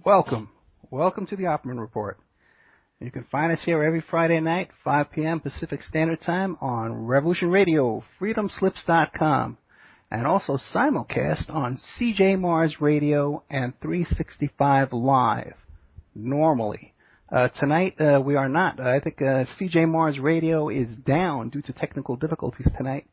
Welcome. Welcome to the Opperman Report. You can find us here every Friday night, 5 p.m. Pacific Standard Time on Revolution Radio, freedomslips.com, and also simulcast on CJ Mars Radio and 365 Live, normally. Tonight, we are not. I think CJ Mars Radio is down due to technical difficulties tonight.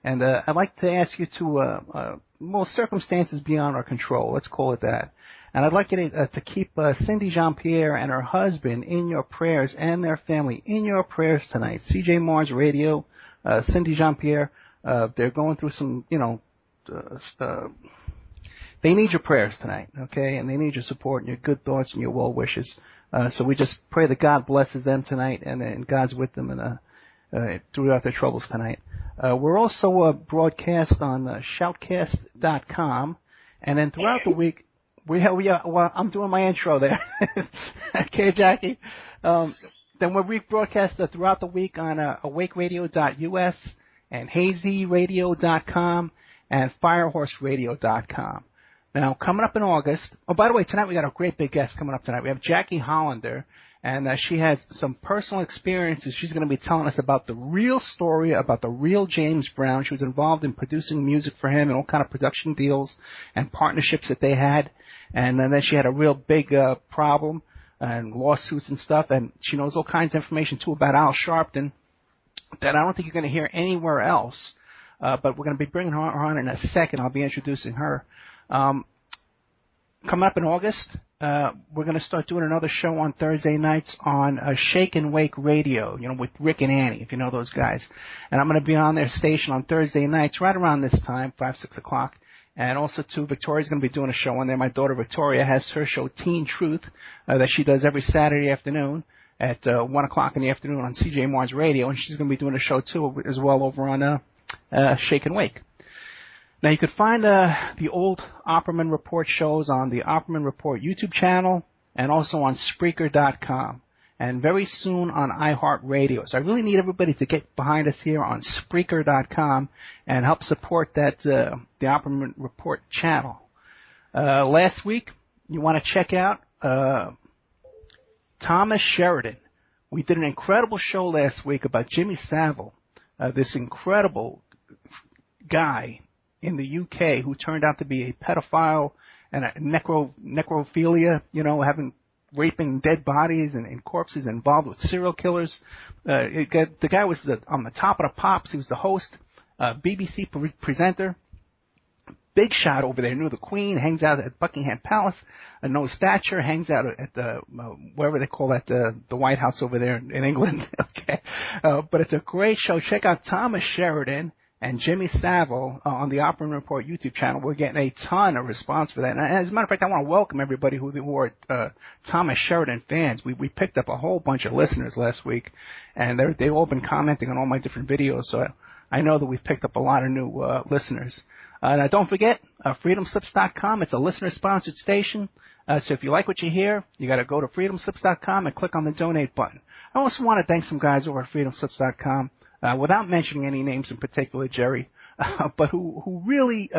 And I'd like to ask you to, most circumstances beyond our control, let's call it that. And I'd like you to keep Cindy Jean-Pierre and her husband in your prayers and their family in your prayers tonight. CJ Mars Radio, Cindy Jean-Pierre, they're going through some, they need your prayers tonight, okay? And they need your support and your good thoughts and your well wishes. So we just pray that God blesses them tonight and God's with them and throughout their troubles tonight. We're also broadcast on shoutcast.com, and then throughout the week, well, I'm doing my intro there. Okay, Jackie? Then we're rebroadcast throughout the week on awakeradio.us and hazyradio.com and firehorseradio.com. Now, coming up in August, oh, by the way, tonight we got a great big guest coming up tonight. We have Jacque Hollander, and she has some personal experiences. She's going to be telling us about the real story, about the real James Brown. She was involved in producing music for him and all kind of production deals and partnerships that they had. And then she had a real big problem and lawsuits and stuff. And she knows all kinds of information, too, about Al Sharpton that I don't think you're going to hear anywhere else. But we're going to be bringing her on in a second. I'll be introducing her. Coming up in August, we're going to start doing another show on Thursday nights on Shake and Wake Radio, with Rick and Annie, if you know those guys. And I'm going to be on their station on Thursday nights right around this time, 5, 6 o'clock. And also, too, Victoria's going to be doing a show on there. My daughter Victoria has her show Teen Truth that she does every Saturday afternoon at 1 o'clock in the afternoon on CJ Mars Radio. And she's going to be doing a show, too, as well over on Shake and Wake. Now, you could find the old Opperman Report shows on the Opperman Report YouTube channel and also on Spreaker.com and very soon on iHeartRadio. So I really need everybody to get behind us here on Spreaker.com and help support that the Opperman Report channel. Last week, you want to check out Thomas Sheridan. We did an incredible show last week about Jimmy Savile, this incredible guy in the UK who turned out to be a pedophile and a necrophilia, raping dead bodies and corpses, involved with serial killers. The guy was on the top of the pops. He was the host, BBC presenter, big shot over there, knew the Queen, hangs out at Buckingham Palace, knows Thatcher, hangs out at the, wherever they call that, the White House over there in England. Okay. But it's a great show. Check out Thomas Sheridan and Jimmy Savile on the Opperman Report YouTube channel. We're getting a ton of response for that. And as a matter of fact, I want to welcome everybody who are Thomas Sheridan fans. We picked up a whole bunch of listeners last week, and they've all been commenting on all my different videos. So I know that we've picked up a lot of new listeners. Now, don't forget, freedomslips.com. It's a listener-sponsored station. So if you like what you hear, you got to go to freedomslips.com and click on the donate button. I also want to thank some guys over at freedomslips.com. Without mentioning any names in particular, Jerry, but who really,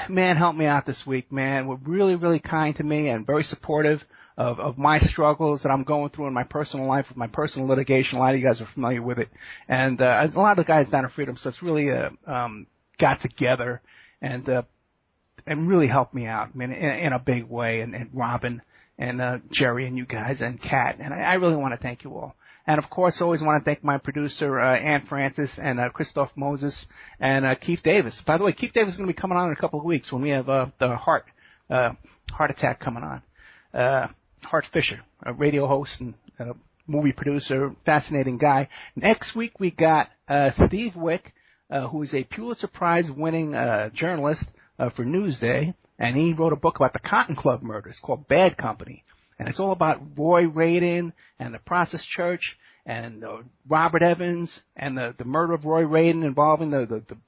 man, helped me out this week, man. Were really, really kind to me and very supportive of my struggles that I'm going through in my personal life, with my personal litigation. A lot of you guys are familiar with it. And a lot of the guys down at Freedom, so it's really got together and really helped me out, man, in a big way. And Robin and Jerry and you guys and Kat. And I really want to thank you all. And, of course, I always want to thank my producer, Ann Francis, and Christoph Moses, and Keith Davis. By the way, Keith Davis is going to be coming on in a couple of weeks when we have the heart attack coming on. Hart Fisher, a radio host and movie producer, fascinating guy. Next week we got Steve Wick, who is a Pulitzer Prize-winning journalist for Newsday, and he wrote a book about the Cotton Club murders called Bad Company. And it's all about Roy Radin and the Process Church and Robert Evans and the murder of Roy Radin involving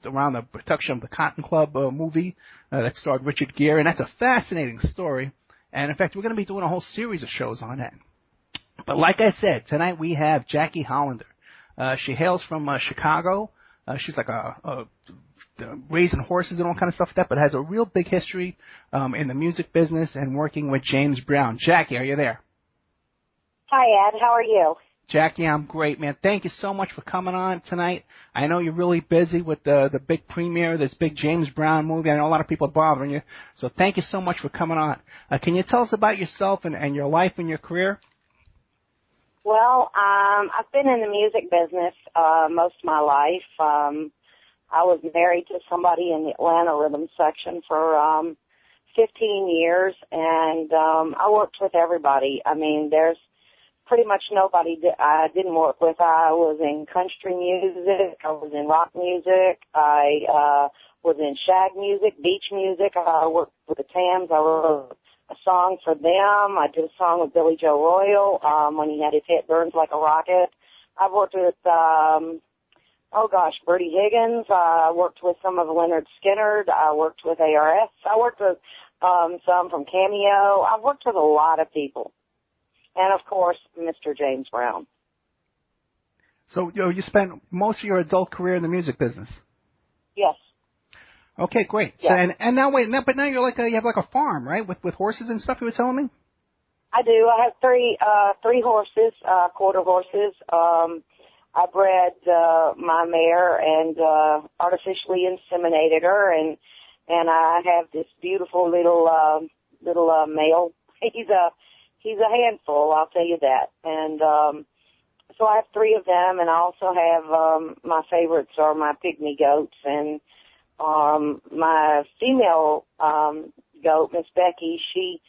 around the production of the Cotton Club movie that starred Richard Gere. And that's a fascinating story. And, in fact, we're going to be doing a whole series of shows on that. But like I said, tonight we have Jacque Hollander. She hails from Chicago. She's like a raising horses and all kind of stuff like that, but has a real big history in the music business and working with James Brown. Jackie, are you there? Hi, Ed. How are you? Jackie, I'm great, man. Thank you so much for coming on tonight. I know you're really busy with the big premiere, this big James Brown movie. I know a lot of people are bothering you, so thank you so much for coming on. Can you tell us about yourself and your life and your career? Well, I've been in the music business most of my life. I was married to somebody in the Atlanta rhythm section for 15 years, and I worked with everybody. I mean, there's pretty much nobody I didn't work with. I was in country music. I was in rock music. I was in shag music, beach music. I worked with the Tams. I wrote a song for them. I did a song with Billy Joe Royal when he had his hit Burns Like a Rocket. I've worked with, Bertie Higgins. I worked with some of Leonard Skinner. I worked with ARS. I worked with some from Cameo. I've worked with a lot of people. And, of course, Mr. James Brown. So you spent most of your adult career in the music business? Yes. Okay, great. Yes. So, and now now you're you have like a farm, right, with horses and stuff. You were telling me. I do. I have three horses, quarter horses. I bred my mare and artificially inseminated her, and I have this beautiful little male. He's a handful, I'll tell you that. And so I have three of them, and I also have my favorites are my pygmy goats. And my female goat, Miss Becky, she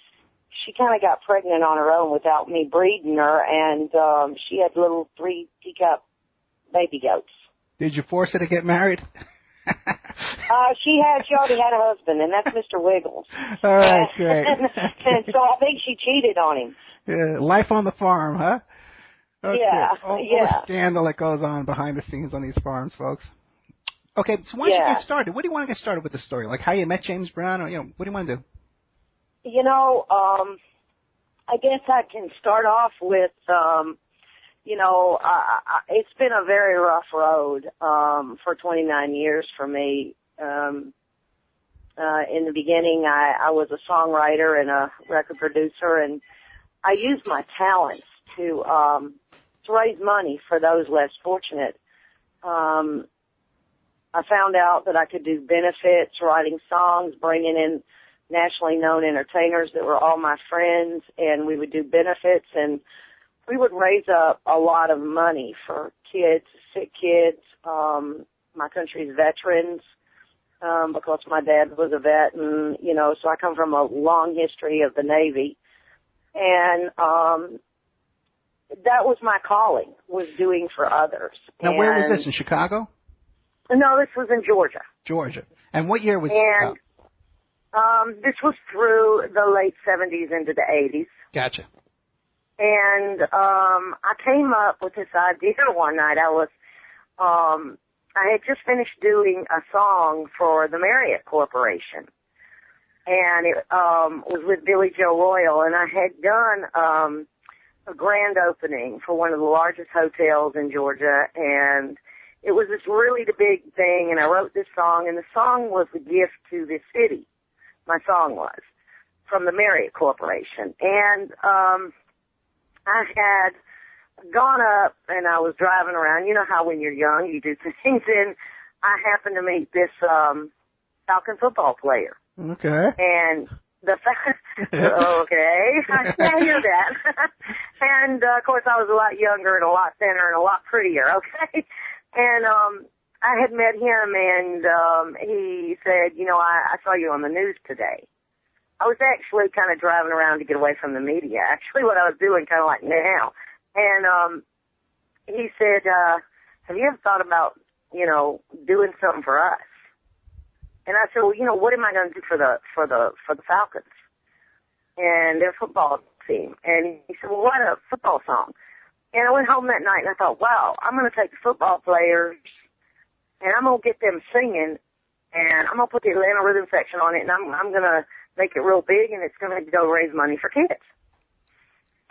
kind of got pregnant on her own without me breeding her, and she had little 3 teacup baby goats. Did you force her to get married? She already had a husband, and that's Mr. Wiggles. All right, great. and so I think she cheated on him. Yeah, life on the farm, huh? Okay. Yeah, all the scandal that goes on behind the scenes on these farms, folks. Okay, so why don't you get started? What do you want to get started with the story? Like how you met James Brown, or what do you want to do? I guess I can start off with, it's been a very rough road for 29 years for me. In the beginning, I was a songwriter and a record producer, and I used my talents to raise money for those less fortunate. I found out that I could do benefits, writing songs, bringing in nationally known entertainers that were all my friends, and we would do benefits, and we would raise up a lot of money for kids, sick kids, my country's veterans, because my dad was a vet, and, so I come from a long history of the Navy. And that was my calling, was doing for others. Now, where was this, in Chicago? No, this was in Georgia. Georgia. And what year was this? This was through the late 70s into the 80s. Gotcha. And I came up with this idea one night. I had just finished doing a song for the Marriott Corporation, and it was with Billy Joe Royal, and I had done a grand opening for one of the largest hotels in Georgia, and it was this really big thing, and I wrote this song, and the song was a gift to the city. My song was from the Marriott Corporation, and I had gone up and I was driving around. You know how when you're young you do things, and I happened to meet this Falcon football player. Okay. And okay, I can't hear that. And of course I was a lot younger and a lot thinner and a lot prettier. Okay. And I had met him, and he said, I saw you on the news today. I was actually kind of driving around to get away from the media, actually what I was doing kind of like now. And he said, have you ever thought about, doing something for us? And I said, well, what am I going to do for the Falcons and their football team? And he said, well, write a football song. And I went home that night and I thought, wow, I'm going to take the football players and I'm going to get them singing, and I'm going to put the Atlanta rhythm section on it, and I'm going to make it real big, and it's going to go raise money for kids.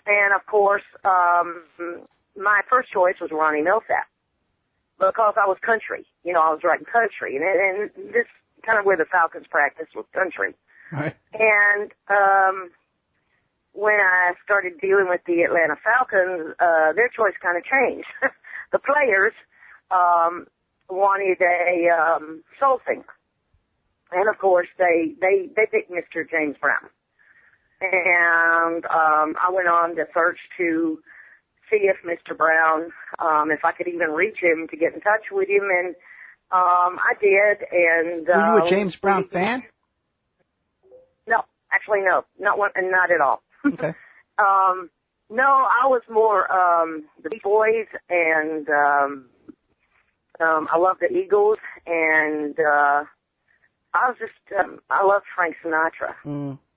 And, of course, my first choice was Ronnie Millsap. because I was country. You know, I was writing country, and this kind of where the Falcons practice was country. Right. And when I started dealing with the Atlanta Falcons, their choice kind of changed. The players wanted a soul singer. And, of course, they picked Mr. James Brown. And I went on to search to see if Mr. Brown, if I could even reach him to get in touch with him. And I did. And were you a James Brown fan? No, actually, no. Not at all. Okay. No, I was more the Beach Boys, and I love the Eagles, and I was just I love Frank Sinatra,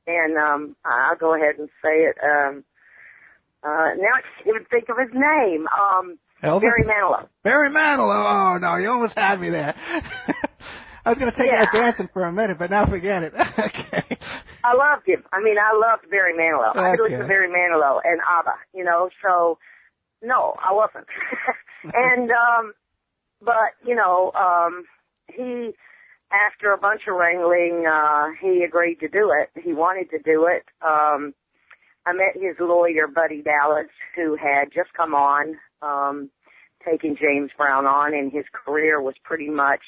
and I'll go ahead and say it. Now I can't even think of his name. Elvis? Barry Manilow. Barry Manilow. Oh no, you almost had me there. I was going to take you out dancing for a minute, but now forget it. Okay. I loved him. I mean, I loved Barry Manilow. Okay. I could listen to Barry Manilow and ABBA, you know, so no, I wasn't. And, but, you know, he, after a bunch of wrangling, he agreed to do it. He wanted to do it. I met his lawyer, Buddy Dallas, who had just come on, taking James Brown on, and his career was pretty much,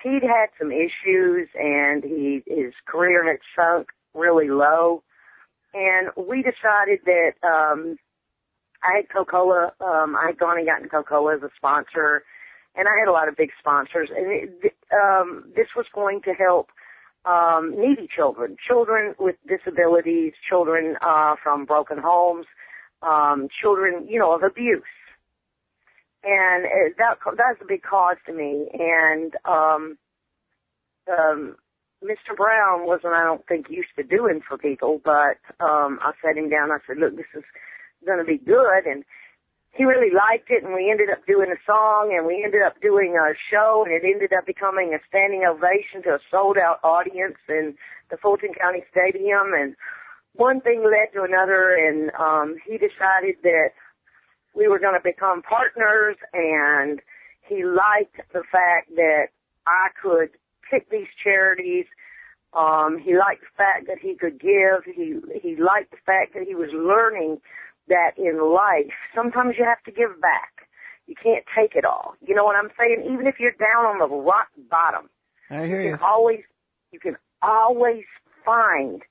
he'd had some issues, and his career had sunk really low. And we decided that I had Coca-Cola. I had gone and gotten Coca-Cola as a sponsor, and I had a lot of big sponsors. And this was going to help needy children, children with disabilities, children from broken homes, children, you know, of abuse. And that's a big cause to me. And Mr. Brown wasn't, I don't think, used to doing for people, but I sat him down. I said, look, this is going to be good. And he really liked it, and we ended up doing a song, and we ended up doing a show, and it ended up becoming a standing ovation to a sold-out audience in the Fulton County Stadium. And one thing led to another, and he decided that we were going to become partners, and he liked the fact that I could pick these charities. He liked the fact that he could give. He liked the fact that he was learning that in life, sometimes you have to give back. You can't take it all. You know what I'm saying? Even if you're down on the rock bottom, I hear you. You can always find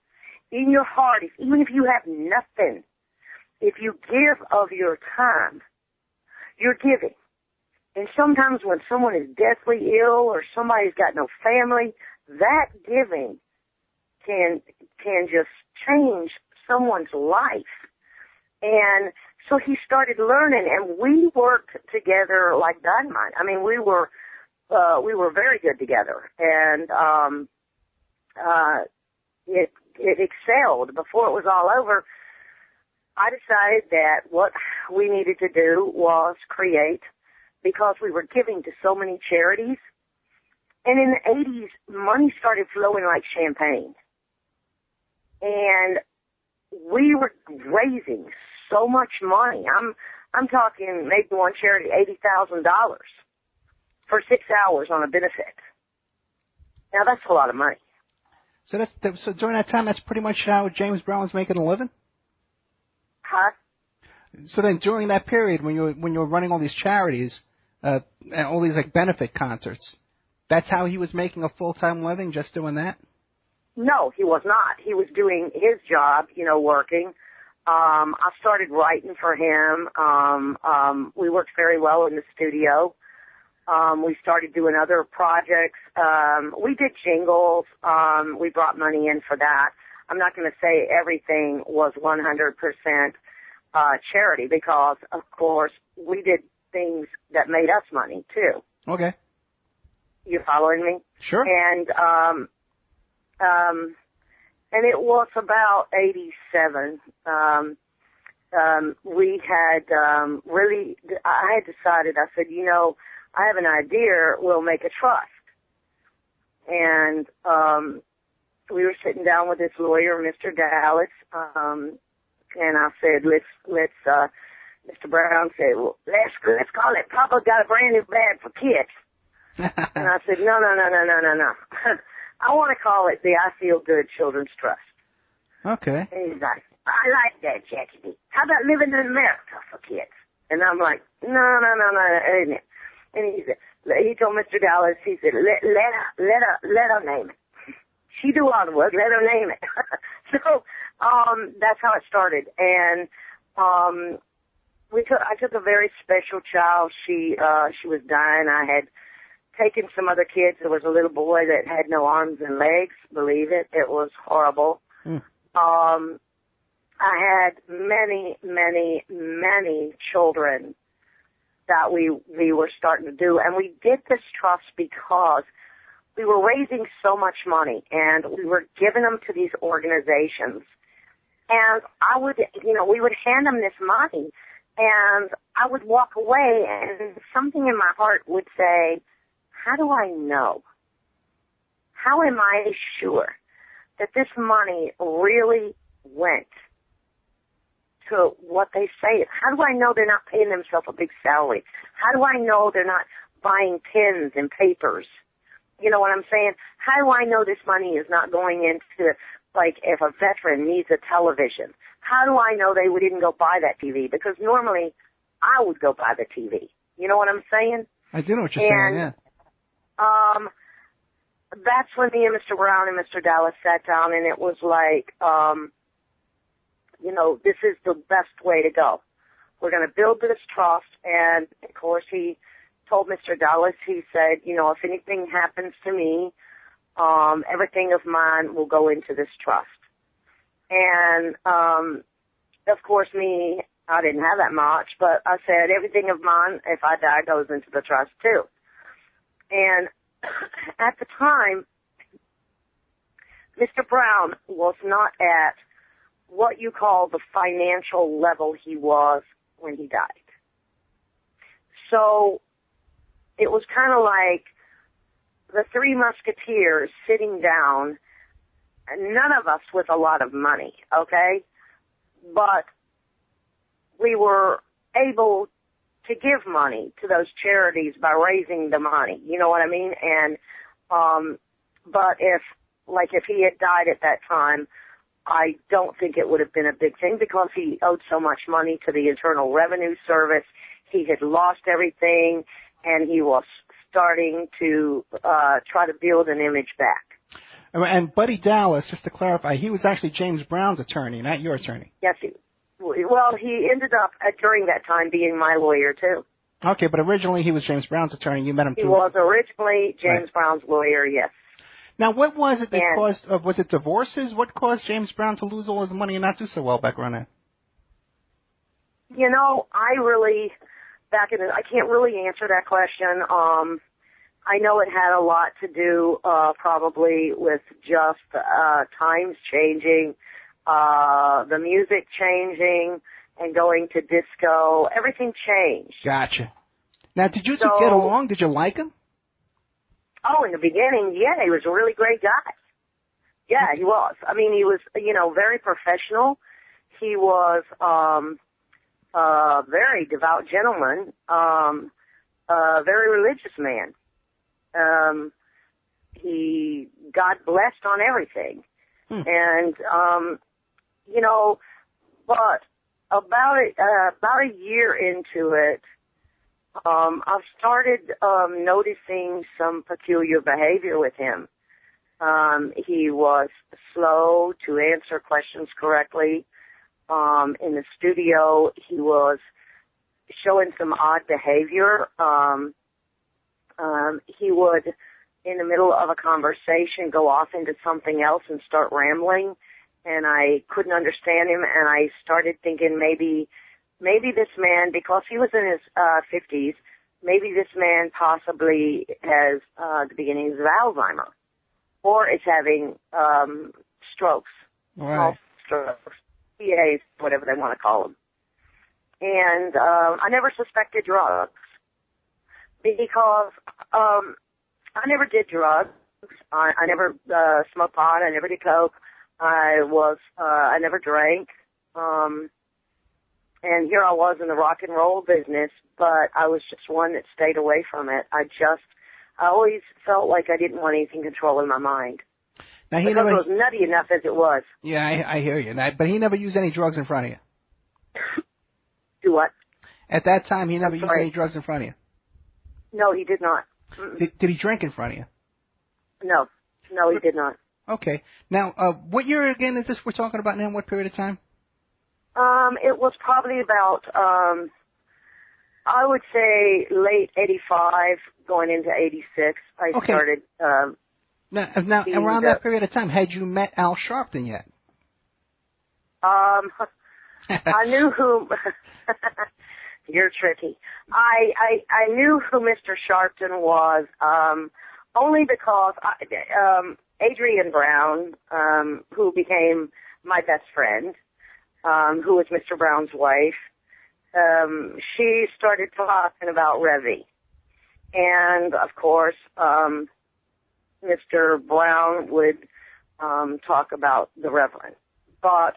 in your heart, even if you have nothing, if you give of your time, you're giving. And sometimes when someone is deathly ill or somebody's got no family, that giving can just change someone's life. And so he started learning, and we worked together like dynamite. I mean, we were very good together, and it excelled. Before it was all over, I decided that what we needed to do was create, because we were giving to so many charities. And in the 80s, money started flowing like champagne. And we were raising so much money. I'm talking maybe one charity, $80,000 for 6 hours on a benefit. Now, that's a lot of money. So so during that time, that's pretty much how James Brown was making a living? Huh? So then during that period when you were running all these charities, and all these like benefit concerts, that's how he was making a full-time living, just doing that? No, he was not. He was doing his job, you know, working. I started writing for him. We worked very well in the studio. We started doing other projects. We did jingles. We brought money in for that. I'm not going to say everything was 100% charity, because, of course, we did things that made us money, too. Okay. You following me? Sure. And it was about 87. We had I had decided, I said, you know, I have an idea, we'll make a trust. And we were sitting down with this lawyer, Mr. Dallas, and I said, let's Mr. Brown said, well, let's call it Papa Got a Brand New Bag for Kids. And I said, no. I want to call it the I Feel Good Children's Trust. Okay. And he's like, I like that, Jackie. How about Living in America for Kids? And I'm like, no. And he told Mr. Dallas, he said, let her name it. She do all the work, let her name it. So, that's how it started. And, I took a very special child. She was dying. I had taken some other kids. There was a little boy that had no arms and legs. Believe it. It was horrible. I had many children that we were starting to do. And we did this trust because we were raising so much money and we were giving them to these organizations. And we would hand them this money and I would walk away and something in my heart would say, how do I know? How am I sure that this money really went to what they say? How do I know they're not paying themselves a big salary? How do I know they're not buying pens and papers? You know what I'm saying? How do I know this money is not going into, like, if a veteran needs a television? How do I know they didn't go buy that TV? Because normally I would go buy the TV. You know what I'm saying? I do know what you're saying, yeah. That's when me and Mr. Brown and Mr. Dallas sat down, and it was like, this is the best way to go. We're going to build this trust, and, of course, he told Mr. Dallas, he said, if anything happens to me, everything of mine will go into this trust. And, of course, I didn't have that much, but I said everything of mine, if I die, goes into the trust, too. And at the time, Mr. Brown was not at what you call the financial level he was when he died. So it was kind of like the Three Musketeers sitting down, and none of us with a lot of money, okay? But we were able to give money to those charities by raising the money, you know what I mean? And, but if he had died at that time, I don't think it would have been a big thing because he owed so much money to the Internal Revenue Service. He had lost everything, and he was starting to try to build an image back. And Buddy Dallas, just to clarify, he was actually James Brown's attorney, not your attorney. Yes, he ended up, during that time, being my lawyer, too. Okay, but originally he was James Brown's attorney. You met him, too. He was originally James Brown's lawyer, yes. Now, what was it that caused, was it divorces? What caused James Brown to lose all his money and not do so well back around then? I can't really answer that question. I know it had a lot to do, probably with just, times changing, the music changing and going to disco. Everything changed. Gotcha. Now, did you two get along? Did you like him? Oh, in the beginning, yeah, he was a really great guy. Yeah, he was. I mean, he was, very professional. He was a very devout gentleman, a very religious man. He got blessed on everything. And, but about a year into it, I've started noticing some peculiar behavior with him. He was slow to answer questions correctly. In the studio, he was showing some odd behavior. He would, in the middle of a conversation, go off into something else and start rambling, and I couldn't understand him, and I started thinking maybe this man, because he was in his 50s, maybe this man possibly has the beginnings of Alzheimer's, or is having strokes, small strokes, PAs, whatever they want to call them. And I never suspected drugs because I never did drugs. I never smoked pot. I never did coke. I never drank. And here I was in the rock and roll business, but I was just one that stayed away from it. I always felt like I didn't want anything controlling my mind. Now, because it was nutty enough as it was. Yeah, I hear you. But he never used any drugs in front of you? Do what? At that time, he never used any drugs in front of you? No, he did not. Did he drink in front of you? No, he did not. Okay. Now, what year again is this we're talking about now? What period of time? It was probably about, I would say late 85, going into 86. I started, Now, around that period of time, had you met Al Sharpton yet? I knew who, you're tricky. I knew who Mr. Sharpton was, only because, Adrienne Brown, who became my best friend, who was Mr. Brown's wife, she started talking about Revy. And, of course, Mr. Brown would talk about the Reverend. But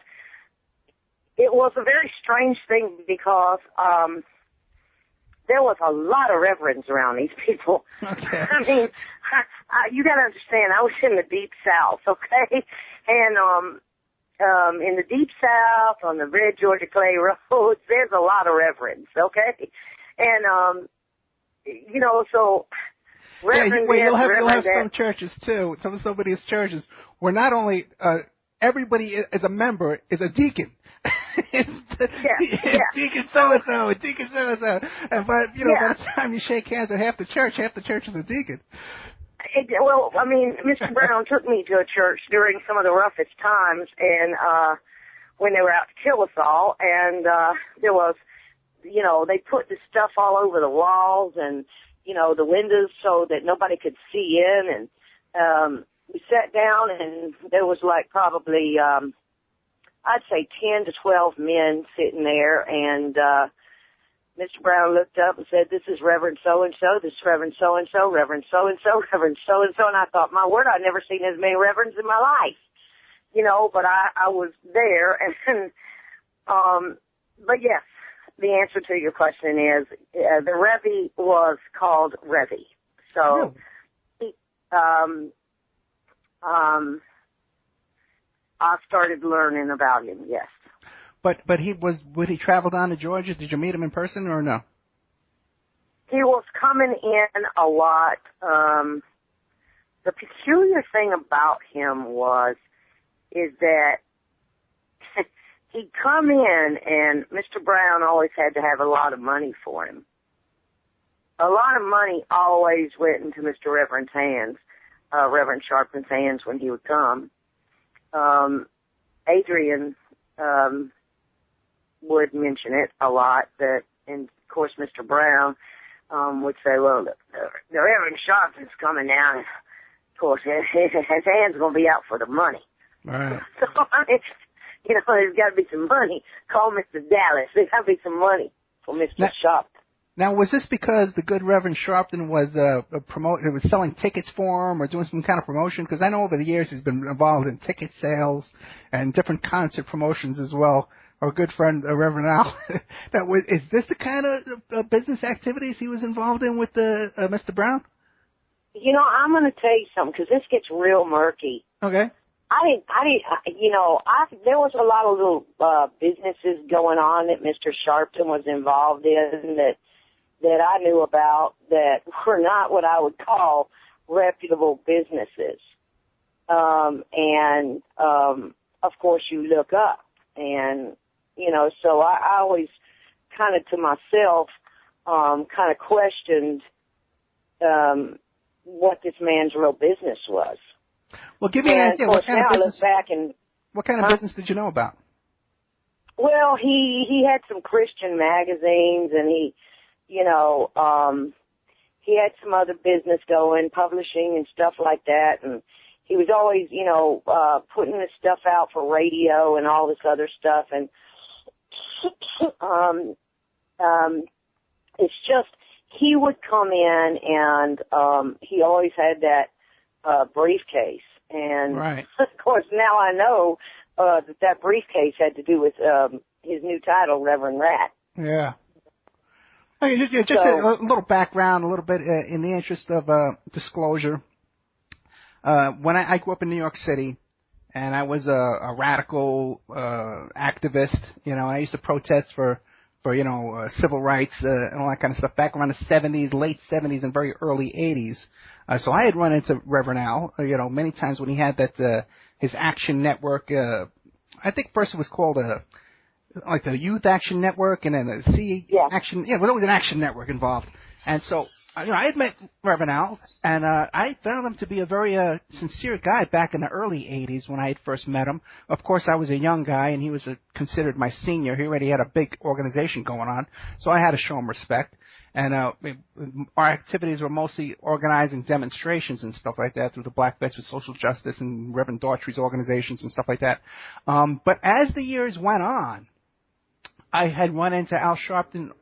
it was a very strange thing because there was a lot of reverends around these people. Okay. I mean, you got to understand, I was in the Deep South, okay? And in the Deep South, on the red Georgia clay roads, there's a lot of reverends, okay? And, so... you'll have some churches, too, some of these churches, where not only everybody is a member, is a deacon. It's deacon so-and-so, deacon so-and-so. And by the time you shake hands with half the church is a deacon. Mr. Brown took me to a church during some of the roughest times, and when they were out to kill us all, and there was, they put the stuff all over the walls and, the windows so that nobody could see in, and we sat down, and there was probably, I'd say 10 to 12 men sitting there, and Mr. Brown looked up and said, "This is Reverend so-and-so, this is Reverend so-and-so, Reverend so-and-so, Reverend so-and-so," and I thought, my word, I'd never seen as many reverends in my life, but I was there, and, but yes, the answer to your question is, the Revy was called Revy. So, I started learning about him, yes. But would he travel down to Georgia? Did you meet him in person or no? He was coming in a lot. The peculiar thing about him is that he'd come in, and Mr. Brown always had to have a lot of money for him. A lot of money always went into Mr. Reverend's hands, Reverend Sharpton's hands when he would come. Adrienne would mention it a lot, and of course Mr. Brown would say, "Well, the Reverend Sharpton's coming down, and of course his hands are going to be out for the money." Right. So, there's got to be some money. Call Mr. Dallas. There's got to be some money for Mr. Sharpton. Now, was this because the good Reverend Sharpton was was selling tickets for him or doing some kind of promotion? Because I know over the years he's been involved in ticket sales and different concert promotions as well. Our good friend, Reverend Al. Is this the kind of business activities he was involved in with Mr. Brown? I'm going to tell you something, because this gets real murky. Okay. There was a lot of little businesses going on that Mr. Sharpton was involved in that I knew about that were not what I would call reputable businesses. Of course you look up, and, so I always kind of to myself, kind of questioned, what this man's real business was. Well, give me an idea. What kind of business? What kind of business did you know about? Well, he had some Christian magazines, and he had some other business going, publishing and stuff like that, and he was always, putting this stuff out for radio and all this other stuff, and it's just, he would come in, and he always had that briefcase, and right. Of course now I know that briefcase had to do with his new title, Reverend Rat. Yeah. Okay, just a little background, a little bit in the interest of disclosure. When I grew up in New York City, and I was a radical activist, I used to protest for civil rights and all that kind of stuff back around the 70s, late 70s, and very early 80s. So I had run into Reverend Al, many times when he had that his Action Network. I think first it was called like the Youth Action Network, and then the Action. Yeah, well, there was an Action Network involved, and so. I had met Reverend Al, and I found him to be a very sincere guy back in the early 80s when I had first met him. Of course, I was a young guy, and he was considered my senior. He already had a big organization going on, so I had to show him respect. And our activities were mostly organizing demonstrations and stuff like that through the Black Vets for Social Justice and Reverend Daughtry's organizations and stuff like that. But as the years went on, I had run into Al Sharpton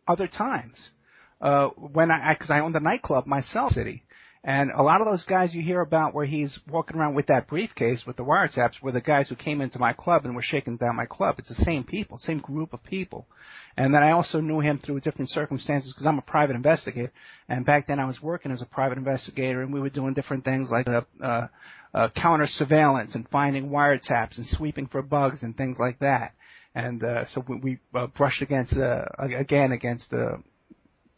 other times. Because I owned a nightclub myself, city, and a lot of those guys you hear about where he's walking around with that briefcase with the wiretaps were the guys who came into my club and were shaking down my club. It's the same people, same group of people. And then I also knew him through different circumstances because I'm a private investigator, and back then I was working as a private investigator, and we were doing different things like counter surveillance and finding wiretaps and sweeping for bugs and things like that. And so we brushed against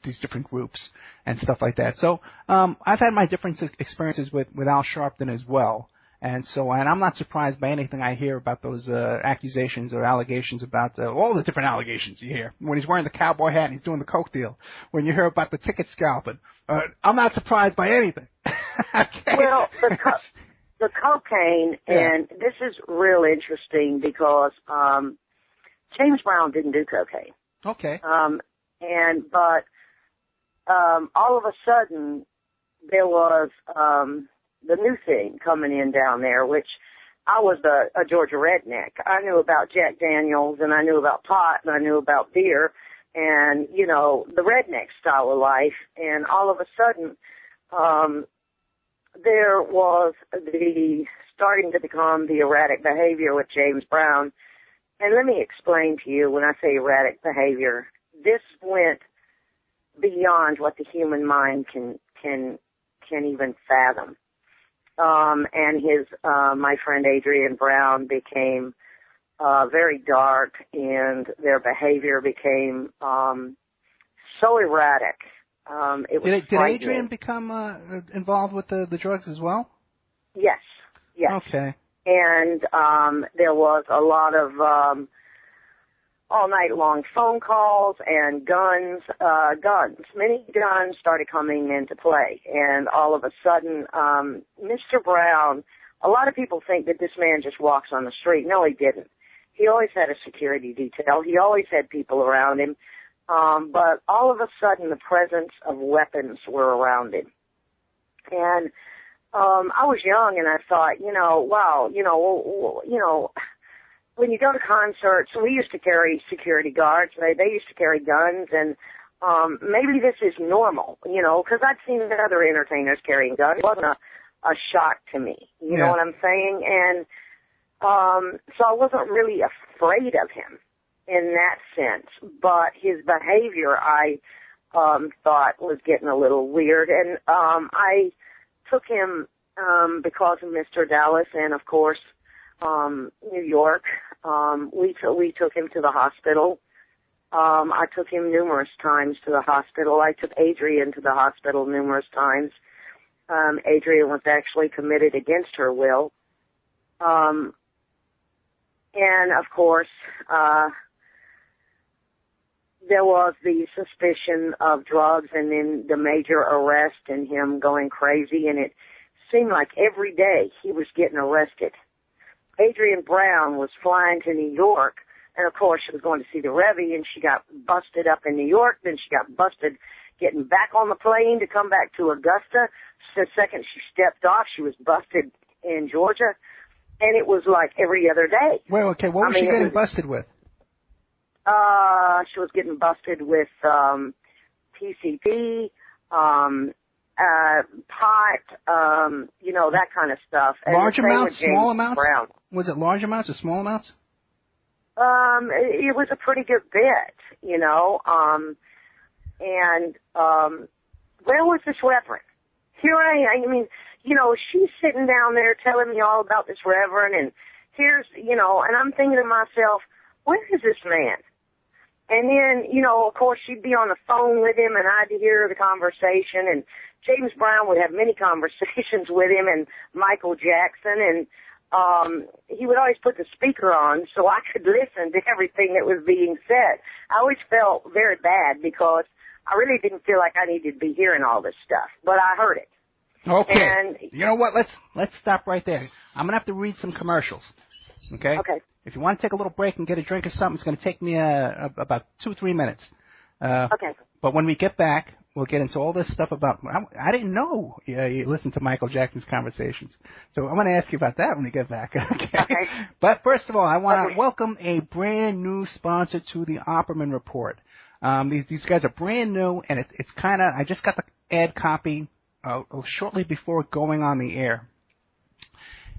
these different groups and stuff like that. So I've had my different experiences with Al Sharpton as well. And I'm not surprised by anything I hear about those accusations or allegations about all the different allegations you hear. When he's wearing the cowboy hat and he's doing the coke deal. When you hear about the ticket scalping. I'm not surprised by anything. Okay. Well, the cocaine, and this is real interesting because James Brown didn't do cocaine. Okay. But all of a sudden, there was the new thing coming in down there, which I was a Georgia redneck. I knew about Jack Daniels, and I knew about pot, and I knew about beer, and, the redneck style of life. And all of a sudden, there was starting to become the erratic behavior with James Brown. And let me explain to you, when I say erratic behavior, this went beyond what the human mind can even fathom. And my friend Adrian Brown became very dark, and their behavior became so erratic. Did Adrian become involved with the drugs as well? Yes. Okay. And there was a lot of all night long phone calls and guns. Many guns started coming into play. And all of a sudden, Mr. Brown, a lot of people think that this man just walks on the street. No, he didn't. He always had a security detail. He always had people around him. But all of a sudden, the presence of weapons were around him. And I was young, and I thought, wow, when you go to concerts, we used to carry security guards. They used to carry guns, and maybe this is normal, because I'd seen other entertainers carrying guns. It wasn't a shock to me. You know what I'm saying? And so I wasn't really afraid of him in that sense. But his behavior, I thought, was getting a little weird. And I took him because of Mr. Dallas and, of course, New York. We took him to the hospital. I took him numerous times to the hospital. I took Adrian to the hospital numerous times. Adrian was actually committed against her will. And, of course, there was the suspicion of drugs and then the major arrest and him going crazy, and it seemed like every day he was getting arrested. Adrian Brown was flying to New York, and of course she was going to see the Revy, and she got busted up in New York. Then she got busted getting back on the plane to come back to Augusta. The second she stepped off, she was busted in Georgia, and it was like every other day. Well, okay, what was she getting busted with? She was getting busted with PCP, pot, that kind of stuff. And large amounts, small amounts? Brown. Was it large amounts or small amounts? It was a pretty good bit, you know. Where was this reverend? Here I mean, you know, she's sitting down there telling me all about this reverend, and here's, you know, and I'm thinking to myself, where is this man? And then, you know, of course, she'd be on the phone with him, and I'd hear the conversation, and James Brown would have many conversations with him, and Michael Jackson, and he would always put the speaker on so I could listen to everything that was being said. I always felt very bad because I really didn't feel like I needed to be hearing all this stuff, but I heard it. Okay. And, you know what? Let's stop right there. I'm gonna have to read some commercials. Okay. Okay. If you want to take a little break and get a drink or something, it's going to take me about 2-3 minutes. Okay. But when we get back, we'll get into all this stuff about. I didn't know you listened to Michael Jackson's conversations, so I'm going to ask you about that when we get back. Okay. But first of all, I want to welcome a brand new sponsor to the Opperman Report. These guys are brand new, and it's kind of. I just got the ad copy shortly before going on the air,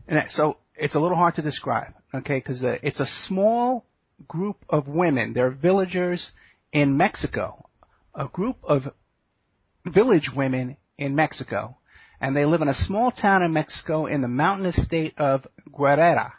and so it's a little hard to describe. Okay, because it's a small group of women. They're villagers in Mexico, a group of village women in Mexico, and they live in a small town in Mexico in the mountainous state of Guerrera.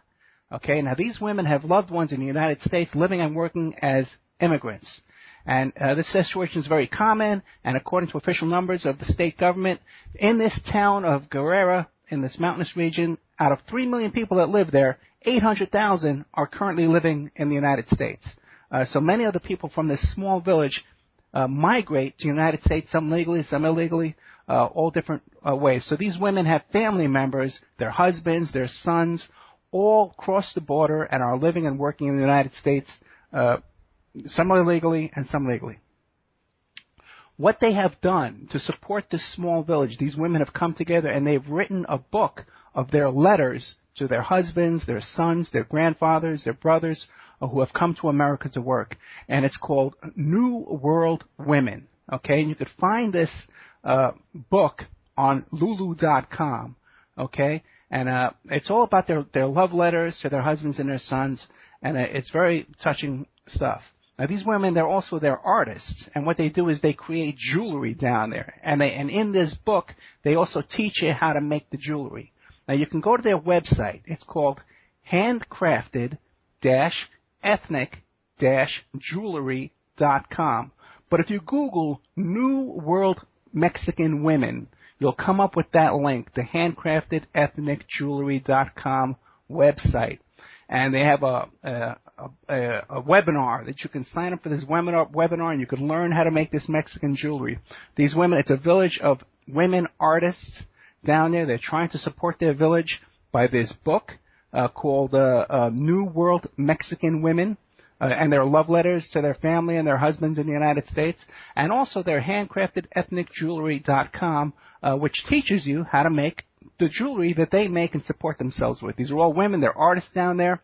Okay, now these women have loved ones in the United States living and working as immigrants. And this situation is very common, and according to official numbers of the state government, in this town of Guerrera, in this mountainous region, out of 3 million people that live there, 800,000 are currently living in the United States. So many of the people from this small village migrate to the United States, some legally, some illegally, all different ways. So these women have family members, their husbands, their sons, all cross the border and are living and working in the United States, some illegally and some legally. What they have done to support this small village, these women have come together and they've written a book of their letters to their husbands, their sons, their grandfathers, their brothers, who have come to America to work. And it's called New World Women. Okay, and you could find this book on lulu.com. Okay, and it's all about their love letters to their husbands and their sons, and it's very touching stuff. Now, these women, they're artists, and what they do is they create jewelry down there. And in this book, they also teach you how to make the jewelry. Now, you can go to their website. It's called handcrafted-ethnic-jewelry.com. But if you Google New World Mexican Women, you'll come up with that link, the handcrafted-ethnic-jewelry.com website. And they have a webinar that you can sign up for this webinar, and you can learn how to make this Mexican jewelry. These women, it's a village of women artists down there. They're trying to support their village by this book called New World Mexican Women, and their love letters to their family and their husbands in the United States, and also their handcraftedethnicjewelry.com, which teaches you how to make the jewelry that they make and support themselves with. These are all women. They're artists down there.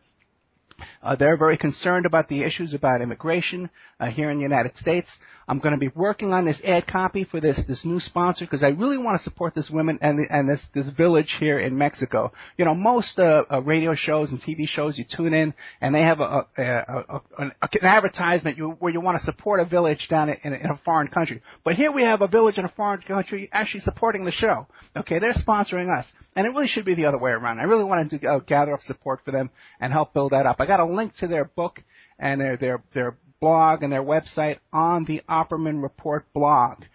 They're very concerned about the issues about immigration here in the United States. I'm going to be working on this ad copy for this new sponsor because I really want to support this women and this village here in Mexico. You know, most radio shows and TV shows, you tune in and they have an advertisement where you want to support a village down in a foreign country. But here we have a village in a foreign country actually supporting the show. Okay, they're sponsoring us. And it really should be the other way around. I really wanted to gather up support for them and help build that up. I got a link to their book and their blog and their website on the Opperman Report blog.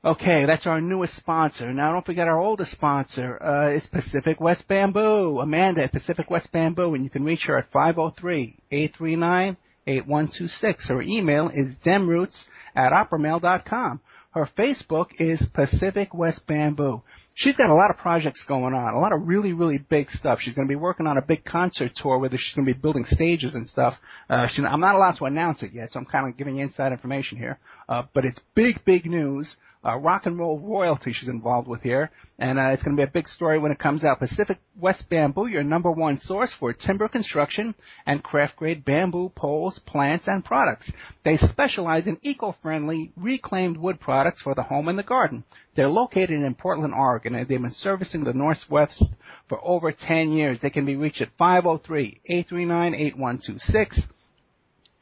Okay, that's our newest sponsor. Now, don't forget our oldest sponsor is Pacific West Bamboo. Amanda at Pacific West Bamboo, and you can reach her at 503-839-8126. Her email is demroots@oppermail.com. Her Facebook is Pacific West Bamboo. She's got a lot of projects going on, a lot of really, really big stuff. She's going to be working on a big concert tour where she's going to be building stages and stuff. I'm not allowed to announce it yet, so I'm kind of giving you inside information here. But it's big, big news. Rock and roll royalty she's involved with here. And it's going to be a big story when it comes out. Pacific West Bamboo, your #1 source for timber construction and craft-grade bamboo poles, plants, and products. They specialize in eco-friendly, reclaimed wood products for the home and the garden. They're located in Portland, Oregon, and they've been servicing the Northwest for over 10 years. They can be reached at 503-839-8126.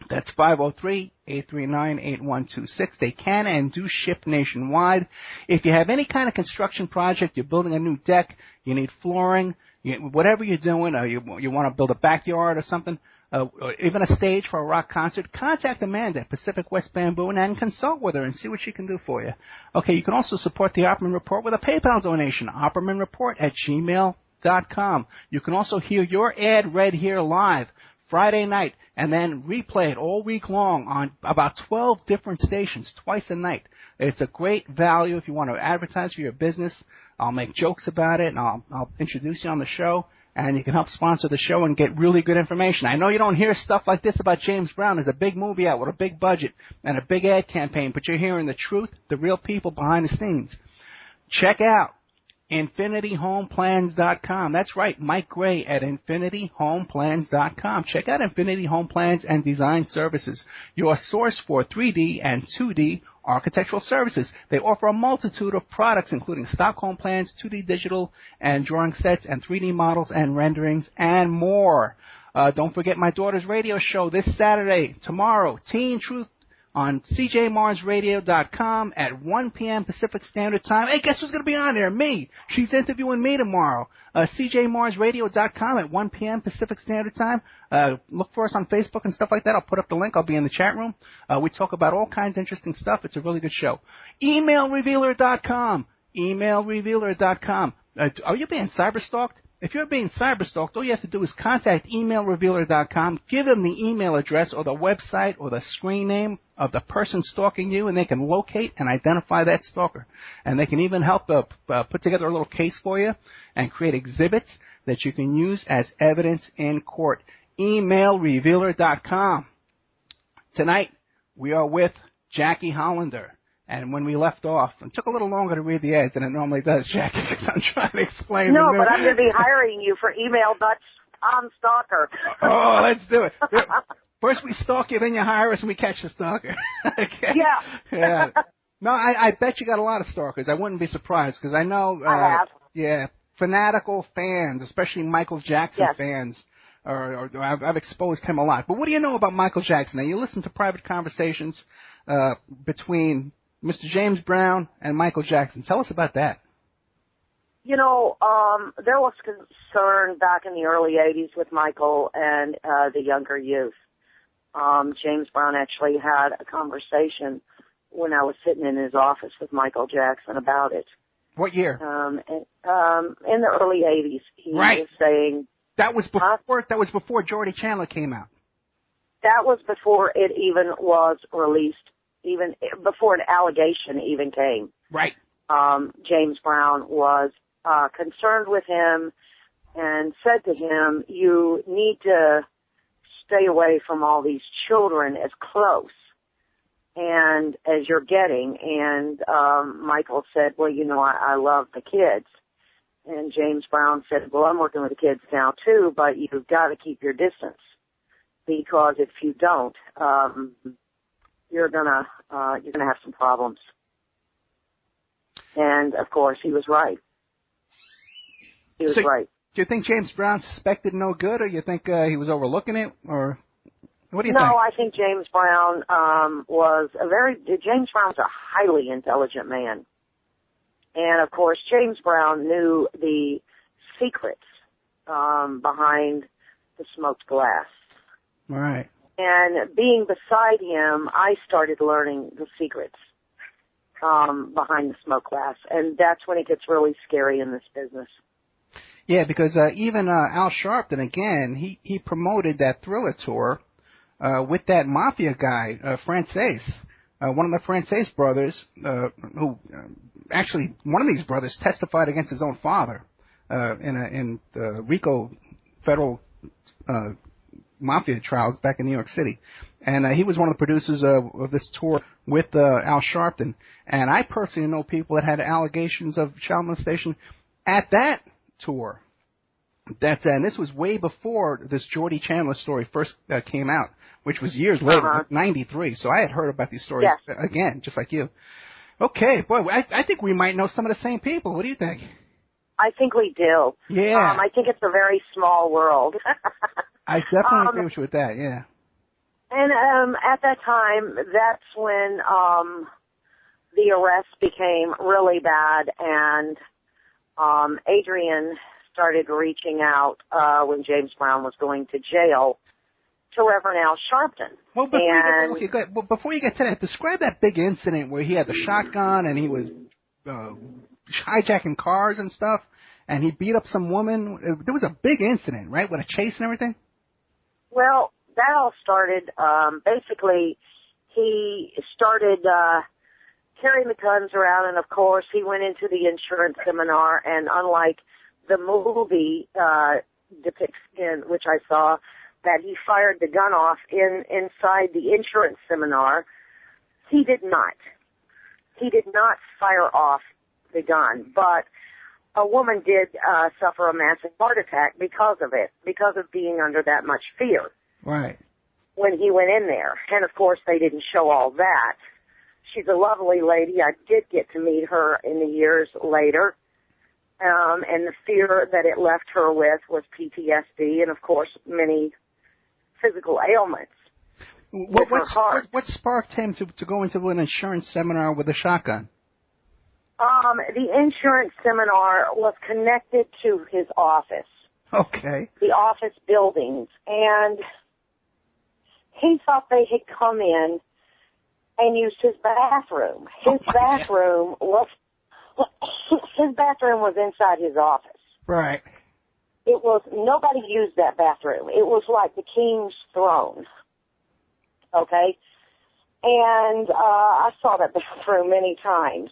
That's 503-839-8126. They can and do ship nationwide. If you have any kind of construction project, you're building a new deck, you need flooring, whatever you're doing, you want to build a backyard or something, or even a stage for a rock concert, contact Amanda at Pacific West Bamboo and consult with her and see what she can do for you. Okay, you can also support the Opperman Report with a PayPal donation, oppermanreport@gmail.com. You can also hear your ad read here live Friday night, and then replay it all week long on about 12 different stations, twice a night. It's a great value if you want to advertise for your business. I'll make jokes about it, and I'll introduce you on the show, and you can help sponsor the show and get really good information. I know you don't hear stuff like this about James Brown. There's a big movie out with a big budget and a big ad campaign, but you're hearing the truth, the real people behind the scenes. Check out InfinityHomePlans.com. That's right, Mike Gray at InfinityHomePlans.com. Check out Infinity Home Plans and Design Services, your source for 3D and 2D architectural services. They offer a multitude of products, including stock home plans, 2D digital and drawing sets, and 3D models and renderings, and more. Don't forget my daughter's radio show this Saturday, tomorrow, Teen Truth, on CJMarsRadio.com at 1 p.m. Pacific Standard Time. Hey, guess who's going to be on there? Me. She's interviewing me tomorrow. CJMarsRadio.com at 1 p.m. Pacific Standard Time. Look for us on Facebook and stuff like that. I'll put up the link. I'll be in the chat room. We talk about all kinds of interesting stuff. It's a really good show. EmailRevealer.com. EmailRevealer.com. Are you being cyberstalked? If you're being cyberstalked, all you have to do is contact emailrevealer.com, give them the email address or the website or the screen name of the person stalking you, and they can locate and identify that stalker. And they can even help put together a little case for you and create exhibits that you can use as evidence in court. Emailrevealer.com. Tonight, we are with Jacque Hollander. And when we left off, it took a little longer to read the ads than it normally does, Jacque, because I'm trying to explain. No, but I'm going to be hiring you for email Tom Stalker. Oh, let's do it. First we stalk you, then you hire us, and we catch the stalker. Okay? Yeah. No, I bet you got a lot of stalkers. I wouldn't be surprised, because I know. I have. Yeah, fanatical fans, especially Michael Jackson fans. Or I've exposed him a lot. But what do you know about Michael Jackson? Now, you listen to private conversations between Mr. James Brown and Michael Jackson. Tell us about that. You know, there was concern back in the early 80s with Michael and the younger youth. James Brown actually had a conversation when I was sitting in his office with Michael Jackson about it. What year? In the early 80s. He was saying... That was before Jordy Chandler came out. That was before it even was released. Even before an allegation even came. Right. James Brown was concerned with him and said to him, you need to stay away from all these children as close and as you're getting. And Michael said, well, you know, I love the kids. And James Brown said, well, I'm working with the kids now too, but you've got to keep your distance, because if you don't, you're gonna have some problems. And of course, he was right. He was right. Do you think James Brown suspected no good, or you think he was overlooking it, or what do you think? No, I think James Brown James Brown's a highly intelligent man. And of course, James Brown knew the secrets behind the smoked glass. Right. And being beside him, I started learning the secrets behind the smoke glass. And that's when it gets really scary in this business. Yeah, because even Al Sharpton, again, he promoted that Thriller tour with that mafia guy, Frances, one of the Frances brothers, who actually, one of these brothers testified against his own father in the RICO federal mafia trials back in New York City. And he was one of the producers of this tour with Al Sharpton. And I personally know people that had allegations of child molestation at that tour. And this was way before this Jordy Chandler story first came out, which was years later, like 93. So I had heard about these stories again, just like you. Okay, boy, I think we might know some of the same people. What do you think? I think we do. Yeah. I think it's a very small world. I definitely agree with you with that, yeah. And at that time, that's when the arrest became really bad, and Adrian started reaching out when James Brown was going to jail to Reverend Al Sharpton. Well, before you get to that, describe that big incident where he had the shotgun and he was hijacking cars and stuff, and he beat up some woman. There was a big incident, right, with a chase and everything? Well, that all started, basically, he started carrying the guns around, and of course, he went into the insurance seminar, and unlike the movie depiction, which I saw, that he fired the gun off inside the insurance seminar, he did not. He did not fire off the gun, but a woman did suffer a massive heart attack because of it, because of being under that much fear. Right. When he went in there. And, of course, they didn't show all that. She's a lovely lady. I did get to meet her in the years later. And the fear that it left her with was PTSD and, of course, many physical ailments. What sparked him to go into an insurance seminar with a shotgun? The insurance seminar was connected to his office. Okay. The office buildings. And he thought they had come in and used his bathroom. His bathroom was inside his office. Right. It was, nobody used that bathroom. It was like the king's throne. Okay? And I saw that bathroom many times.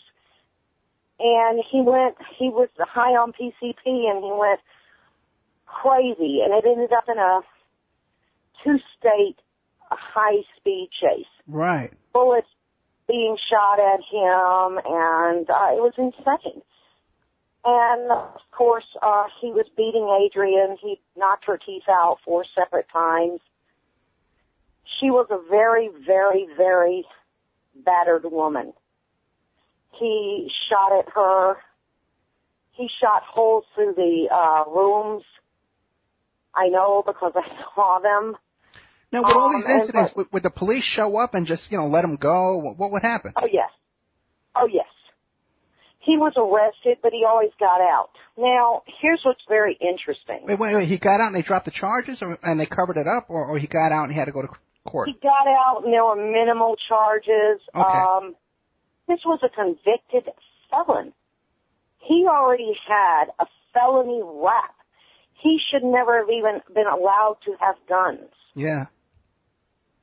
And he was high on PCP, and he went crazy. And it ended up in a 2-state high-speed chase. Right. Bullets being shot at him, and it was insane. And, of course, he was beating Adrian. He knocked her teeth out 4 separate times. She was a very, very, very battered woman. He shot at her. He shot holes through the rooms. I know because I saw them. Now, with all these incidents, would the police show up and just, let him go? What would happen? Oh, yes. Oh, yes. He was arrested, but he always got out. Now, here's what's very interesting. Wait. He got out and they dropped the charges, and they covered it up, or he got out and he had to go to court? He got out and there were minimal charges. Okay. This was a convicted felon. He already had a felony rap. He should never have even been allowed to have guns. Yeah.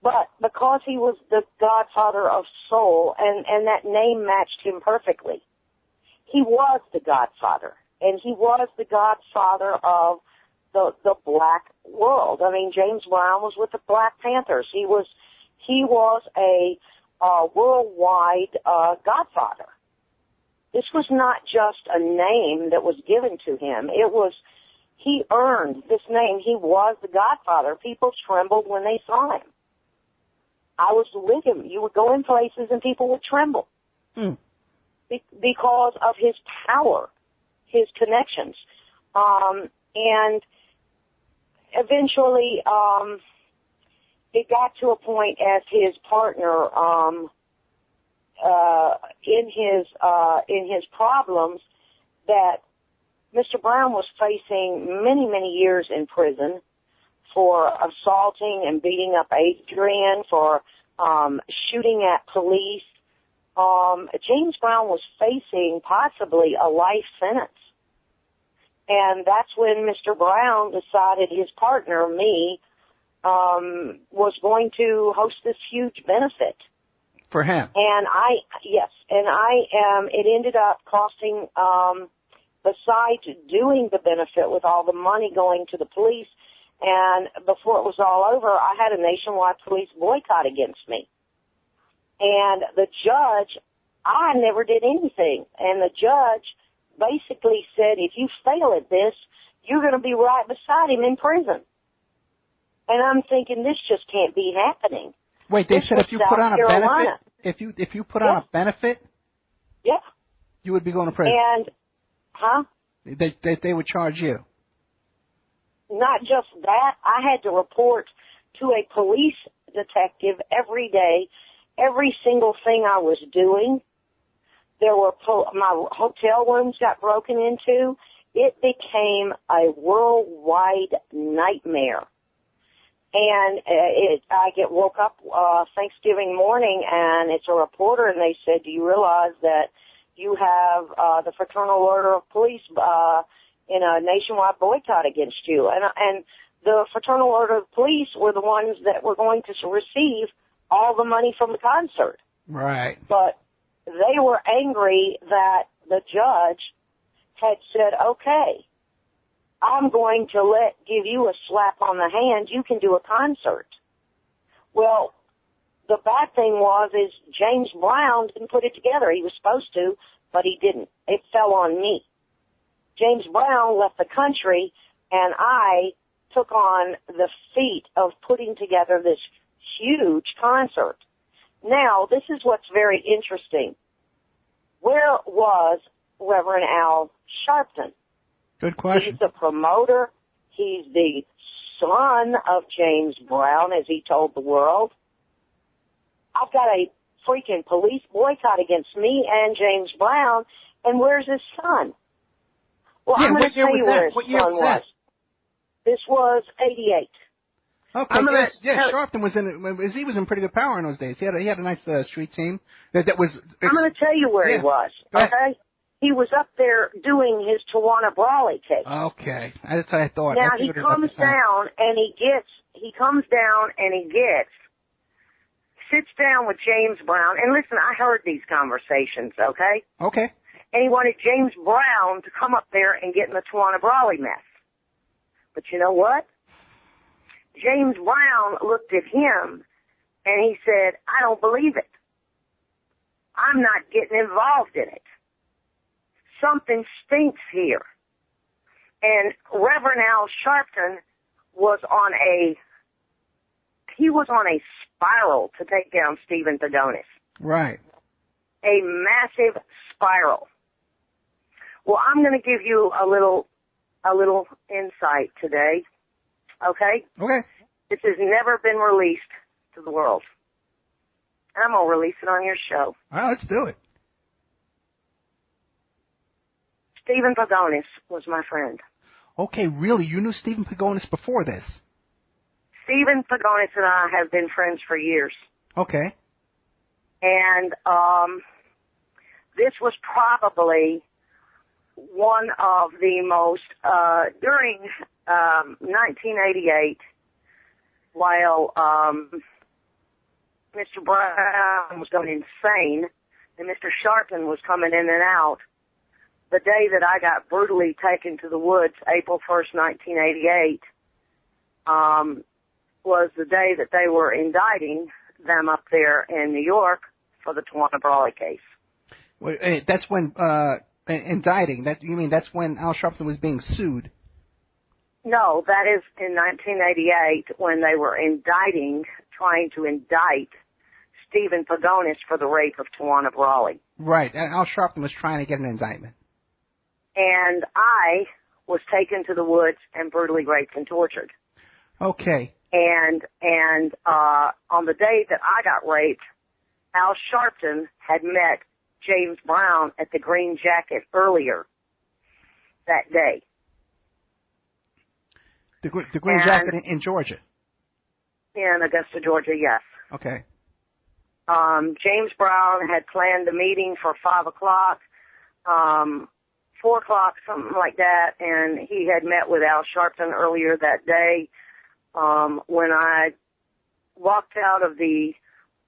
But because he was the godfather of soul, and that name matched him perfectly, he was the godfather. And he was the godfather of the black world. I mean, James Brown was with the Black Panthers. He was a worldwide godfather. This was not just a name that was given to him. He earned this name. He was the godfather. People trembled when they saw him. I was with him. You would go in places and people would tremble because of his power, his connections. And eventually, it got to a point as his partner, in his problems, that Mr. Brown was facing many, many years in prison for assaulting and beating up Adrian, for shooting at police. James Brown was facing possibly a life sentence. And that's when Mr. Brown decided his partner, me, was going to host this huge benefit. For him? And it ended up costing, besides doing the benefit with all the money going to the police, and before it was all over, I had a nationwide police boycott against me. And the judge, I never did anything, and the judge basically said, if you fail at this, you're going to be right beside him in prison. And I'm thinking, this just can't be happening. Wait, they said if you put on a benefit, if you put on a benefit, you would be going to prison. And, They would charge you. Not just that, I had to report to a police detective every day, every single thing I was doing. There were my hotel rooms got broken into. It became a worldwide nightmare. And I get woke up Thanksgiving morning, and it's a reporter, and they said, "Do you realize that you have the Fraternal Order of Police in a nationwide boycott against you?" And the Fraternal Order of Police were the ones that were going to receive all the money from the concert. Right. But they were angry that the judge had said, "Okay, I'm going to give you a slap on the hand. You can do a concert." Well, the bad thing is James Brown didn't put it together. He was supposed to, but he didn't. It fell on me. James Brown left the country, and I took on the feat of putting together this huge concert. Now, this is what's very interesting. Where was Reverend Al Sharpton? Good question. He's the promoter. He's the son of James Brown, as he told the world. I've got a freaking police boycott against me and James Brown, and where's his son? Well, yeah, I'm going to tell you where his son was. This was 88. Okay, Sharpton was he was in pretty good power in those days. He had a nice street team. I'm going to tell you where he was, okay? He was up there doing his Tawana Brawley case. Okay, that's what I thought. Now, he comes down and sits down with James Brown. And listen, I heard these conversations, okay? Okay. And he wanted James Brown to come up there and get in the Tawana Brawley mess. But you know what? James Brown looked at him and he said, "I don't believe it. I'm not getting involved in it. Something stinks here." And Reverend Al Sharpton was on a spiral to take down Stephen Pagonis. Right. A massive spiral. Well, I'm going to give you a little insight today. Okay? Okay. This has never been released to the world. And I'm going to release it on your show. All right, let's do it. Stephen Pagonis was my friend. Okay, really? You knew Stephen Pagonis before this? Stephen Pagonis and I have been friends for years. Okay. And this was probably one of the most, during 1988, while Mr. Brown was going insane and Mr. Sharpton was coming in and out, the day that I got brutally taken to the woods, April 1st, 1988, was the day that they were indicting them up there in New York for the Tawana Brawley case. Well, that's when indicting. You mean that's when Al Sharpton was being sued? No, that is in 1988 when they were trying to indict Stephen Pagonis for the rape of Tawana Brawley. Right. Al Sharpton was trying to get an indictment. And I was taken to the woods and brutally raped and tortured. Okay. And on the day that I got raped, Al Sharpton had met James Brown at the Green Jacket earlier that day. The Green Jacket in Georgia? In Augusta, Georgia, yes. Okay. James Brown had planned the meeting for 5 o'clock, 4 o'clock, something like that, and he had met with Al Sharpton earlier that day. When I walked out of the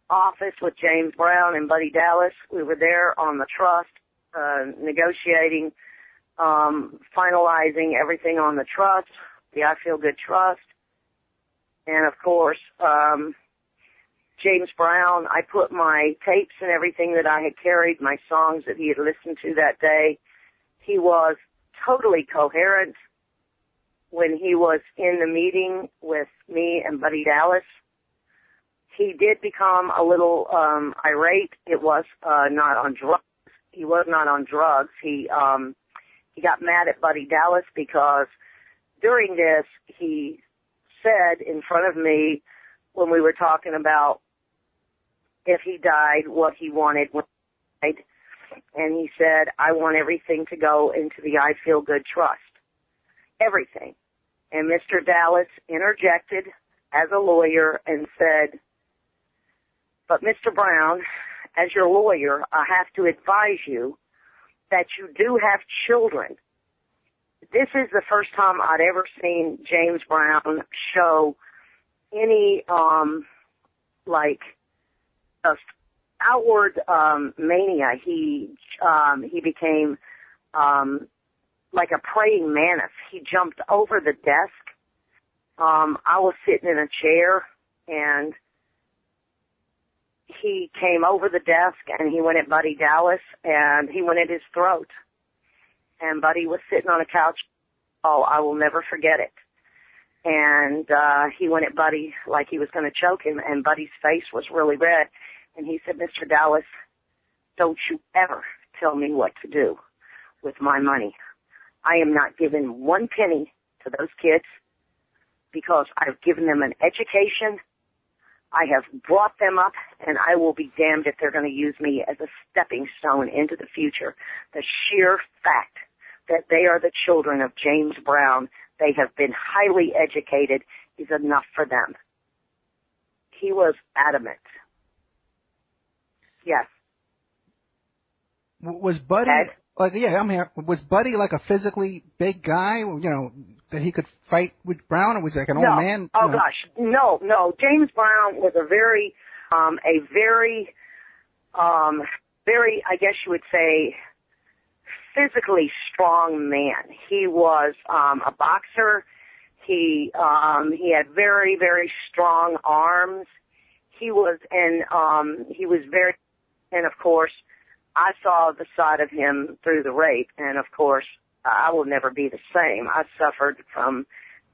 office with James Brown and Buddy Dallas, we were there on the trust, negotiating, finalizing everything on the trust, the I Feel Good Trust. And of course, James Brown, I put my tapes and everything that I had carried, my songs that he had listened to that day. He was totally coherent when he was in the meeting with me and Buddy Dallas. He did become a little irate. It was not on drugs. He was not on drugs. He got mad at Buddy Dallas because during this he said in front of me when we were talking about if he died, what he wanted when he died. And he said, I want everything to go into the I Feel Good Trust. Everything. And Mr. Dallas interjected as a lawyer and said, but Mr. Brown, as your lawyer, I have to advise you that you do have children. This is the first time I'd ever seen James Brown show any, outward, mania. He became, like a praying mantis. He jumped over the desk. I was sitting in a chair, and he came over the desk, and he went at Buddy Dallas, and he went at his throat. And Buddy was sitting on a couch. Oh, I will never forget it. And he went at Buddy like he was going to choke him, and Buddy's face was really red. And he said, Mr. Dallas, don't you ever tell me what to do with my money. I am not giving one penny to those kids because I've given them an education. I have brought them up, and I will be damned if they're going to use me as a stepping stone into the future. The sheer fact that they are the children of James Brown, they have been highly educated, is enough for them. He was adamant. Yes. Was Buddy, I'm here. Was Buddy like a physically big guy, that he could fight with Brown, or was he like an old man? Oh, gosh. No. James Brown was a very, I guess you would say, physically strong man. He was a boxer. He had very, very strong arms. He was very, and of course, I saw the side of him through the rape, and of course, I will never be the same. I suffered from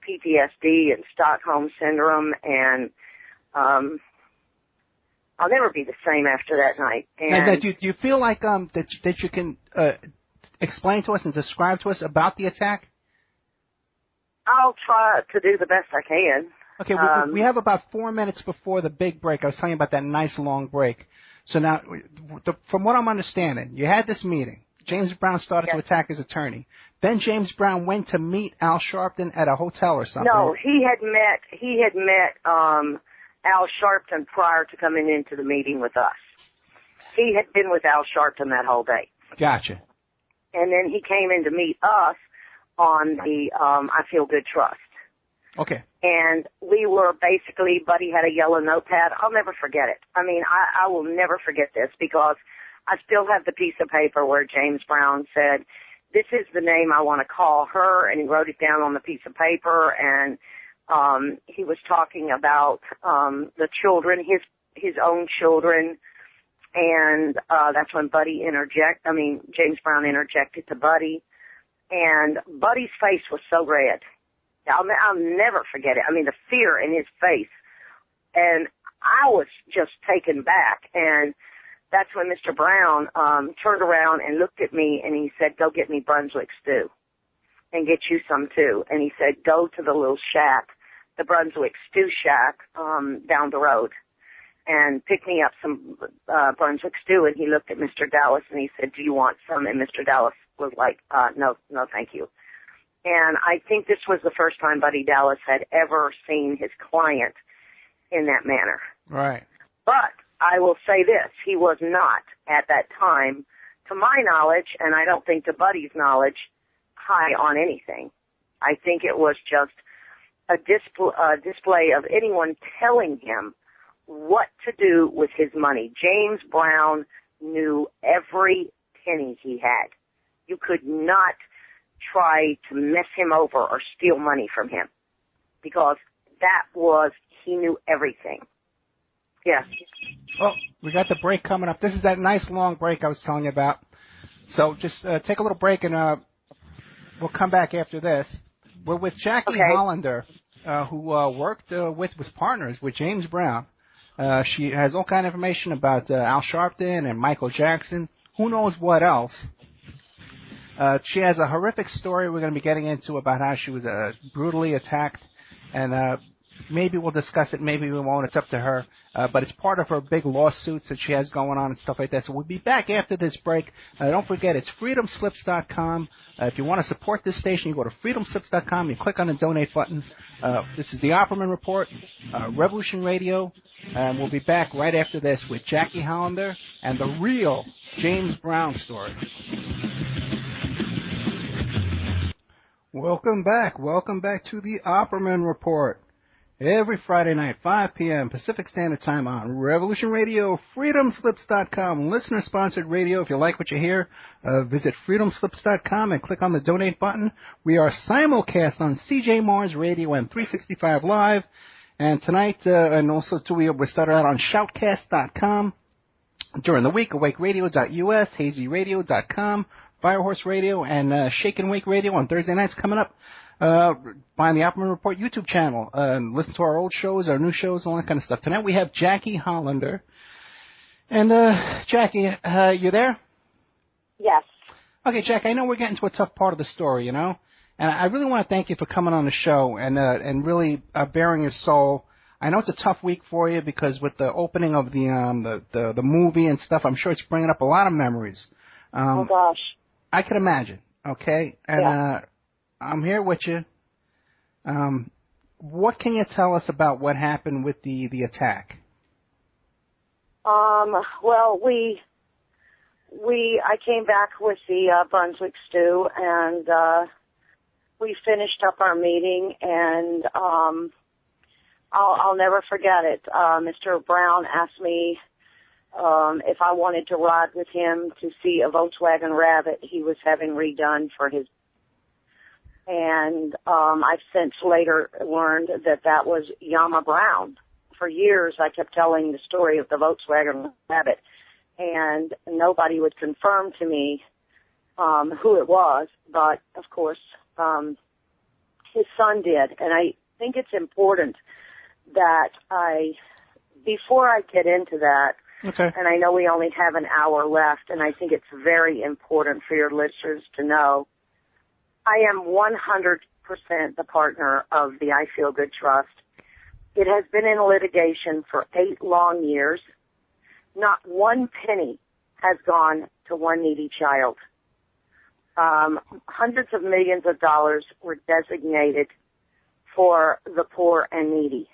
PTSD and Stockholm syndrome, and I'll never be the same after that night. And do you feel like that you can explain to us and describe to us about the attack? I'll try to do the best I can. Okay, we have about 4 minutes before the big break. I was telling you about that nice long break. So now, from what I'm understanding, you had this meeting. James Brown started to attack his attorney. Then James Brown went to meet Al Sharpton at a hotel or something. No, he had met Al Sharpton prior to coming into the meeting with us. He had been with Al Sharpton that whole day. Gotcha. And then he came in to meet us on the I Feel Good Trust. Okay. And we were basically, Buddy had a yellow notepad. I'll never forget it. I mean, I will never forget this because I still have the piece of paper where James Brown said, this is the name I want to call her, and he wrote it down on the piece of paper, and he was talking about the children, his own children, and that's when James Brown interjected to Buddy, and Buddy's face was so red. I'll never forget it. I mean, the fear in his face. And I was just taken back. And that's when Mr. Brown turned around and looked at me, and he said, go get me Brunswick stew and get you some too. And he said, go to the little shack, the Brunswick stew shack down the road, and pick me up some Brunswick stew. And he looked at Mr. Dallas, and he said, do you want some? And Mr. Dallas was like, no, thank you. And I think this was the first time Buddy Dallas had ever seen his client in that manner. Right. But I will say this, he was not at that time, to my knowledge, and I don't think to Buddy's knowledge, high on anything. I think it was just a display of anyone telling him what to do with his money. James Brown knew every penny he had. You could not try to mess him over or steal money from him because he knew everything. Yes. Well, we got the break coming up. This is that nice long break I was telling you about. So just take a little break, and we'll come back after this. We're with Jacque Hollander, who was partners with James Brown. She has all kind of information about Al Sharpton and Michael Jackson. Who knows what else? She has a horrific story we're going to be getting into about how she was brutally attacked. And maybe we'll discuss it, maybe we won't. It's up to her. But it's part of her big lawsuits that she has going on and stuff like that. So we'll be back after this break. Don't forget, it's freedomslips.com. If you want to support this station, you go to freedomslips.com. You click on the donate button. This is the Opperman Report, Revolution Radio. And we'll be back right after this with Jacque Hollander and the real James Brown story. Welcome back. Welcome back to the Opperman Report. Every Friday night, 5 p.m. Pacific Standard Time on Revolution Radio, freedomslips.com, listener-sponsored radio. If you like what you hear, visit freedomslips.com and click on the donate button. We are simulcast on CJ Mars Radio and 365 Live. And tonight, and also we started out on shoutcast.com. During the week, awakeradio.us, hazyradio.com, Firehorse Radio, and Shake and Wake Radio on Thursday nights coming up. Find the Opperman Report YouTube channel. Listen to our old shows, our new shows, all that kind of stuff. Tonight we have Jacque Hollander. And, Jacque, you there? Yes. Okay, Jacque, I know we're getting to a tough part of the story, you know? And I really want to thank you for coming on the show and really bearing your soul. I know it's a tough week for you because with the opening of the movie and stuff, I'm sure it's bringing up a lot of memories. Oh, gosh. I can imagine, okay? And, yeah. I'm here with you. What can you tell us about what happened with the attack? Well, I came back with the Brunswick stew, and we finished up our meeting, and I'll never forget it. Mr. Brown asked me if I wanted to ride with him to see a Volkswagen Rabbit he was having redone for his. And I've since later learned that was Yama Brown. For years, I kept telling the story of the Volkswagen Rabbit, and nobody would confirm to me who it was. But, of course, his son did. And I think it's important that before I get into that, okay. And I know we only have an hour left, and I think it's very important for your listeners to know, I am 100% the partner of the I Feel Good Trust. It has been in litigation for 8 long years. Not one penny has gone to one needy child. Hundreds of millions of dollars were designated for the poor and needy.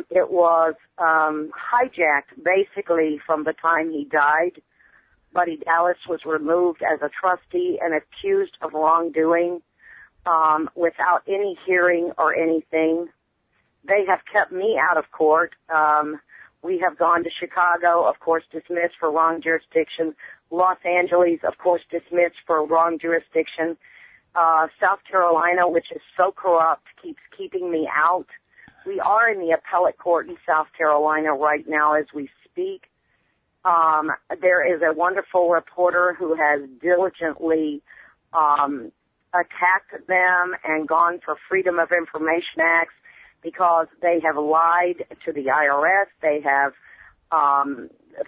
It was hijacked basically from the time he died. Buddy Dallas was removed as a trustee and accused of wrongdoing without any hearing or anything. They have kept me out of court. We have gone to Chicago, of course, dismissed for wrong jurisdiction. Los Angeles, of course, dismissed for wrong jurisdiction. South Carolina, which is so corrupt, keeps keeping me out. We are in the appellate court in South Carolina right now as we speak. There is a wonderful reporter who has diligently attacked them and gone for Freedom of Information Acts because they have lied to the IRS. They have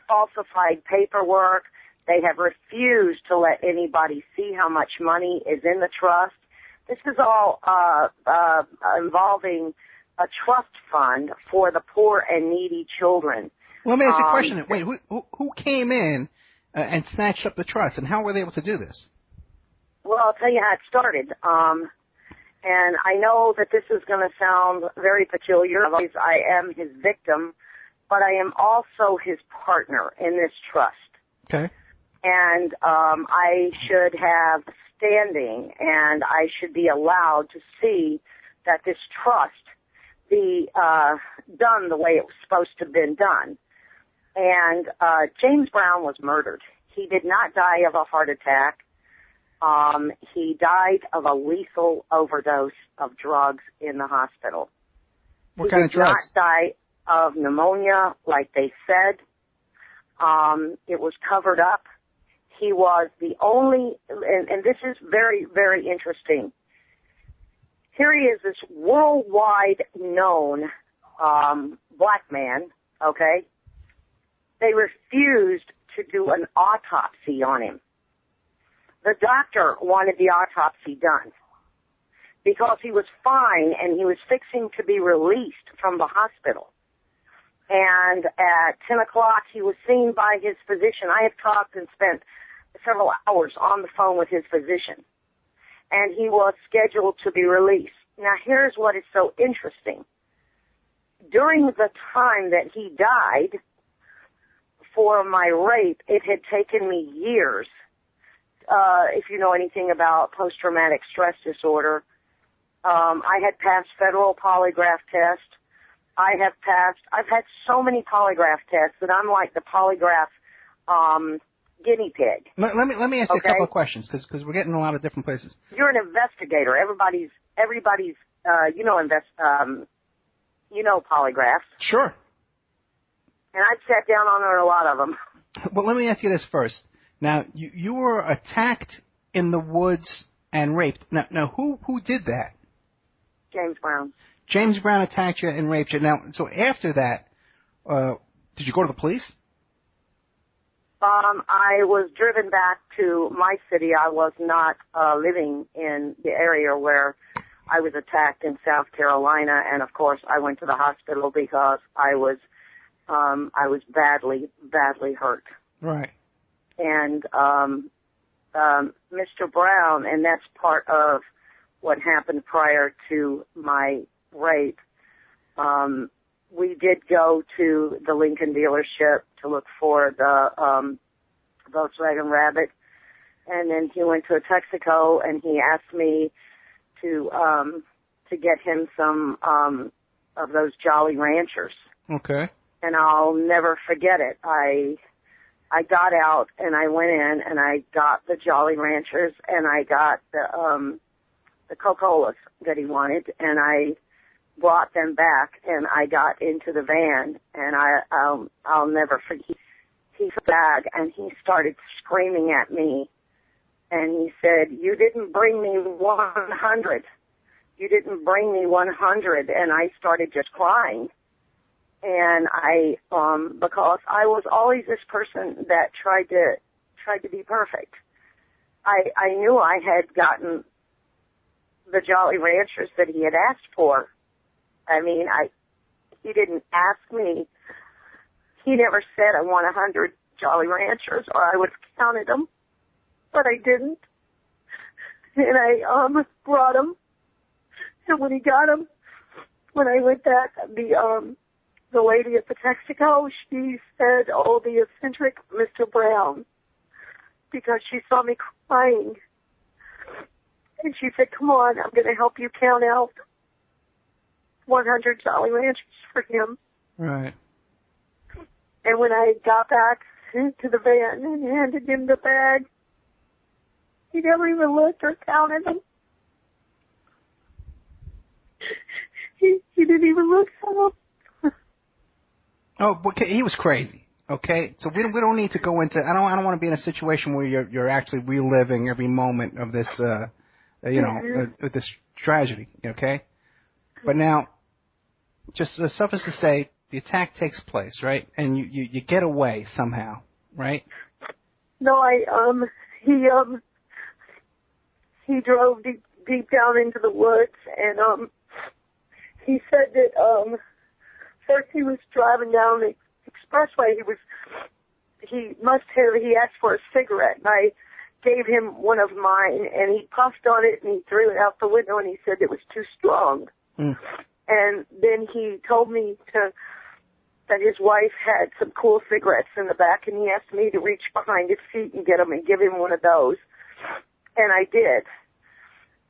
falsified paperwork. They have refused to let anybody see how much money is in the trust. This is all involving a trust fund for the poor and needy children. Well, let me ask you a question. Wait, who came in and snatched up the trust, and how were they able to do this? Well, I'll tell you how it started. And I know that this is going to sound very peculiar. I am his victim, but I am also his partner in this trust. Okay. And I should have standing, and I should be allowed to see that this trust be done the way it was supposed to have been done. And James Brown was murdered. He did not die of a heart attack. He died of a lethal overdose of drugs in the hospital. What kind of drugs? He did not die of pneumonia like they said. It was covered up. He was the only, and this is very, very interesting. Here he is, this worldwide known black man, okay? They refused to do an autopsy on him. The doctor wanted the autopsy done because he was fine and he was fixing to be released from the hospital. And at 10 o'clock, he was seen by his physician. I have talked and spent several hours on the phone with his physician. And he was scheduled to be released. Now, here's what is so interesting. During the time that he died for my rape, it had taken me years. If you know anything about post-traumatic stress disorder, I had passed federal polygraph tests. I've had so many polygraph tests that I'm like the polygraph guinea pig. Let me ask you a couple of questions, because we're getting a lot of different places. You're an investigator. Everybody's polygraphs. Sure. And I've sat down on a lot of them. Well, let me ask you this first. Now, you were attacked in the woods and raped. Now who did that? James Brown. James Brown attacked you and raped you. Now, so after that, did you go to the police? I was driven back to my city. I was not living in the area where I was attacked in South Carolina, and of course, I went to the hospital because I was badly hurt. Right. And Mr. Brown, and that's part of what happened prior to my rape. We did go to the Lincoln dealership to look for the Volkswagen Rabbit, and then he went to a Texaco and he asked me to get him some of those Jolly Ranchers. Okay. And I'll never forget it. I got out and I went in and I got the Jolly Ranchers and I got the Coca-Colas that he wanted, and I brought them back and I got into the van, and I'll never forget. He took a bag and he started screaming at me, and he said, "You didn't bring me 100. You didn't bring me 100." And I started just crying. And because I was always this person that tried to be perfect. I knew I had gotten the Jolly Ranchers that he had asked for. I mean, he didn't ask me. He never said, "I want 100 Jolly Ranchers," or I would have counted them, but I didn't. And I brought them. And when he got them, when I went back, the lady at the Texaco, she said, "Oh, the eccentric Mr. Brown," because she saw me crying. And she said, "Come on, I'm going to help you count out 100 Jolly Ranchers for him." Right. And when I got back to the van and handed him the bag, he never even looked or counted them. He didn't even look at them. Oh, okay, he was crazy. Okay, so we don't need to go into. I don't want to be in a situation where you're actually reliving every moment of this, this tragedy. Okay, but now, just suffice to say, the attack takes place, right? And you get away somehow, right? No, he drove deep down into the woods, and he said that first he was driving down the expressway. He asked for a cigarette, and I gave him one of mine, and he puffed on it and he threw it out the window, and he said it was too strong. Mm. And then he told me that his wife had some cool cigarettes in the back, and he asked me to reach behind his seat and get them and give him one of those. And I did.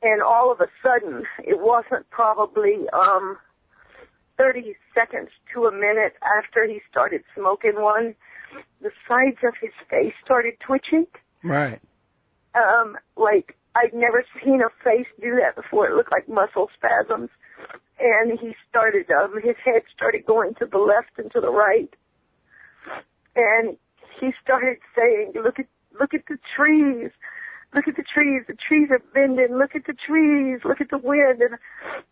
And all of a sudden, it wasn't probably 30 seconds to a minute after he started smoking one, the sides of his face started twitching. Right. Like I'd never seen a face do that before. It looked like muscle spasms. And he started, his head started going to the left and to the right. And he started saying, look at the trees. Look at the trees. The trees are bending. Look at the trees. Look at the wind. And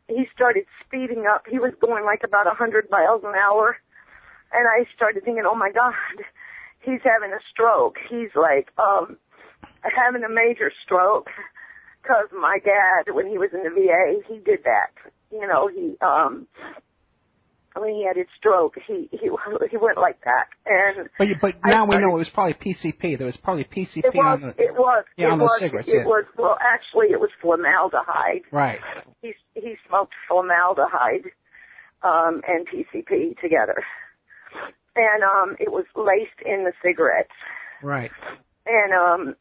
he started speeding up. He was going like about 100 miles an hour. And I started thinking, oh, my God, he's having a stroke. He's like having a major stroke. because my dad, when he was in the VA, he did that. You know, when he had his stroke, he went like that. And but now we know it was probably PCP. There was probably PCP on the cigarettes. Well, actually, it was formaldehyde. Right. He smoked formaldehyde and PCP together, and it was laced in the cigarettes. Right. And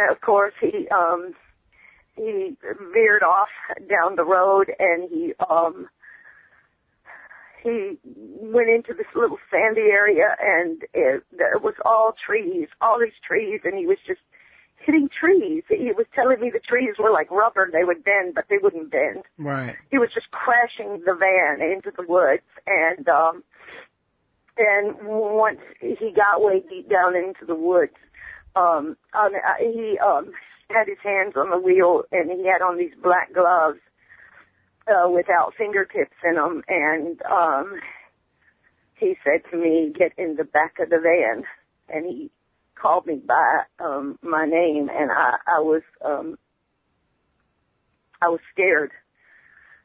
of course he veered off down the road, and he went into this little sandy area, and there was all these trees, and he was just hitting trees. He was telling me the trees were like rubber. They would bend, but they wouldn't bend. Right. He was just crashing the van into the woods, and once he got way deep down into the woods, he had his hands on the wheel, and he had on these black gloves without fingertips in them, and he said to me, "Get in the back of the van," and he called me by my name, and I was scared.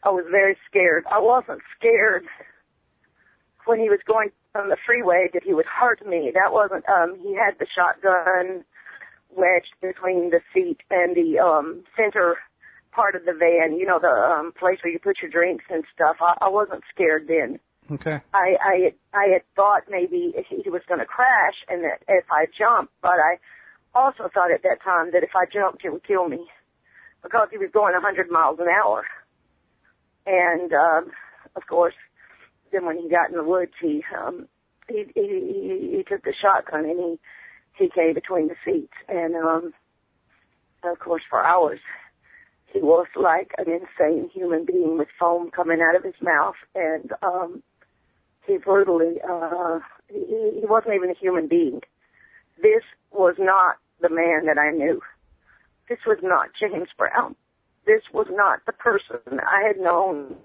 I was very scared. I wasn't scared when he was going on the freeway that he would hurt me. That wasn't. He had the shotgun wedged between the seat and the center part of the van, you know, the place where you put your drinks and stuff. I wasn't scared then. Okay. I had thought maybe he was going to crash and that if I jumped, but I also thought at that time that if I jumped, it would kill me because he was going 100 miles an hour. And, of course, then when he got in the woods, he took the shotgun and he came between the seats. And, of course, for hours, he was like an insane human being with foam coming out of his mouth. And he brutally, he wasn't even a human being. This was not the man that I knew. This was not James Brown. This was not the person I had known.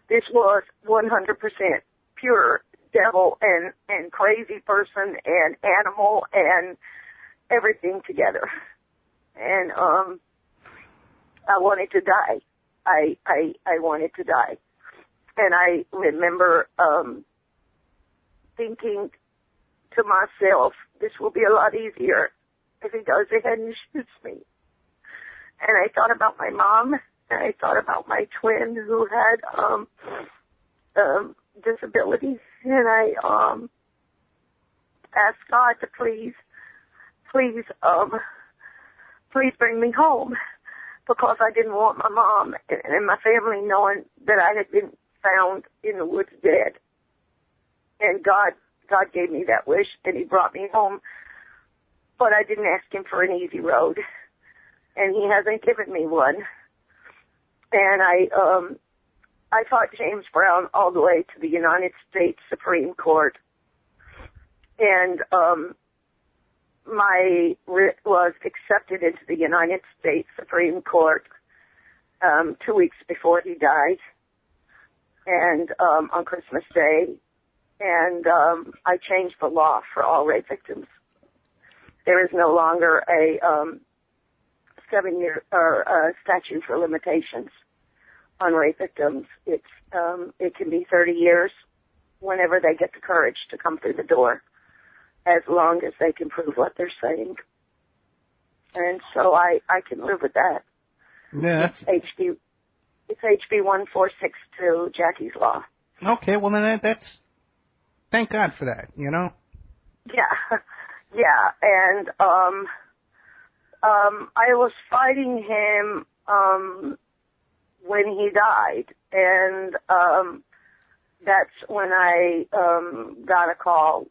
This was 100% pure devil and crazy person and animal and everything together. And I wanted to die. I wanted to die. And I remember thinking to myself, this will be a lot easier if he goes ahead and shoots me. And I thought about my mom, and I thought about my twin who had disabilities, and I asked God to please bring me home, because I didn't want my mom and my family knowing that I had been found in the woods dead. And God gave me that wish, and he brought me home, but I didn't ask him for an easy road, and he hasn't given me one. And I fought James Brown all the way to the United States Supreme Court, and my writ was accepted into the United States Supreme Court 2 weeks before he died, and on Christmas Day, and I changed the law for all rape victims. There is no longer a 7-year statute for limitations on rape victims. It can be 30 years whenever they get the courage to come through the door, as long as they can prove what they're saying. And so I can live with that. Yeah, it's HB 1462, Jackie's Law. Okay, well then that's thank God for that, you know. Yeah, and I was fighting him when he died, and that's when I got a call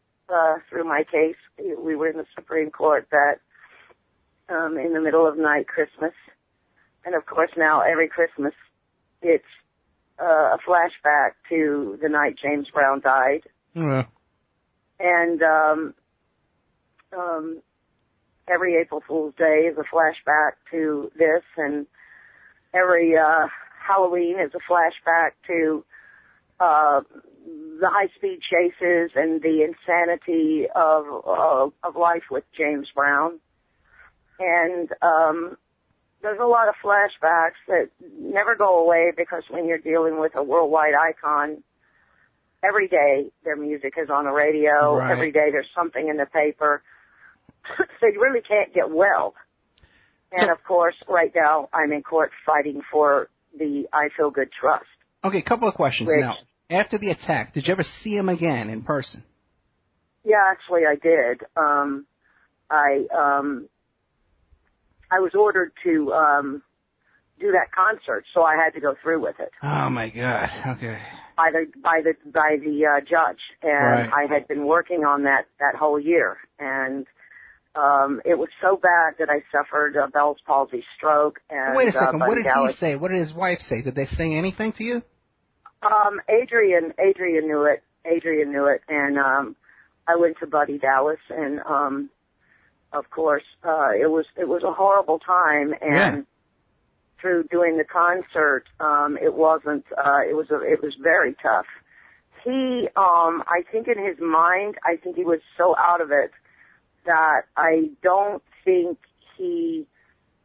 through my case. We were in the Supreme Court that in the middle of night, Christmas, and of course now every Christmas it's a flashback to the night James Brown died. Yeah. And every April Fool's Day is a flashback to this, and every Halloween is a flashback to the high-speed chases and the insanity of life with James Brown. And there's a lot of flashbacks that never go away because when you're dealing with a worldwide icon, every day their music is on the radio. Right. Every day there's something in the paper. So you really can't get well. And, of course, right now I'm in court fighting for the I Feel Good Trust. Okay, a couple of questions now. After the attack, did you ever see him again in person? Yeah, actually I did. I was ordered to do that concert, so I had to go through with it. Oh my God! Okay. By the judge, and right. I had been working on that whole year, and it was so bad that I suffered a Bell's palsy stroke. And wait a second. What did he say? What did his wife say? Did they say anything to you? Adrian knew it. Adrian knew it, and I went to Buddy Dallas, and of course, it was a horrible time, and through doing the concert, it was very tough. He, I think in his mind, I think he was so out of it that I don't think he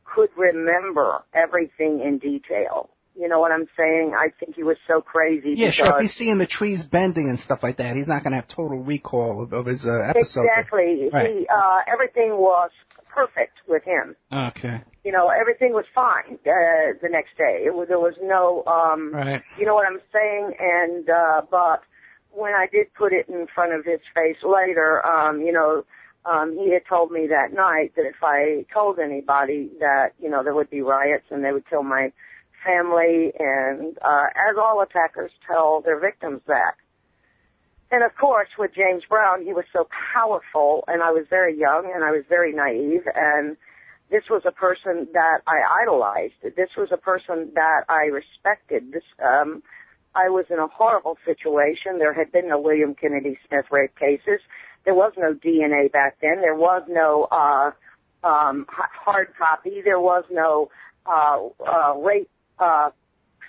could remember everything in detail. You know what I'm saying? I think he was so crazy. Yeah, sure. If he's seeing the trees bending and stuff like that, he's not going to have total recall of his episode. Exactly. Right. Everything was perfect with him. Okay. You know, everything was fine the next day. There was no, right. You know what I'm saying? And but when I did put it in front of his face later, he had told me that night that if I told anybody that, you know, there would be riots and they would kill my family, and as all attackers tell their victims that. And of course, with James Brown, he was so powerful, and I was very young, and I was very naive, and this was a person that I idolized. This was a person that I respected. I was in a horrible situation. There had been no William Kennedy Smith rape cases. There was no DNA back then. There was no hard copy. There was no rape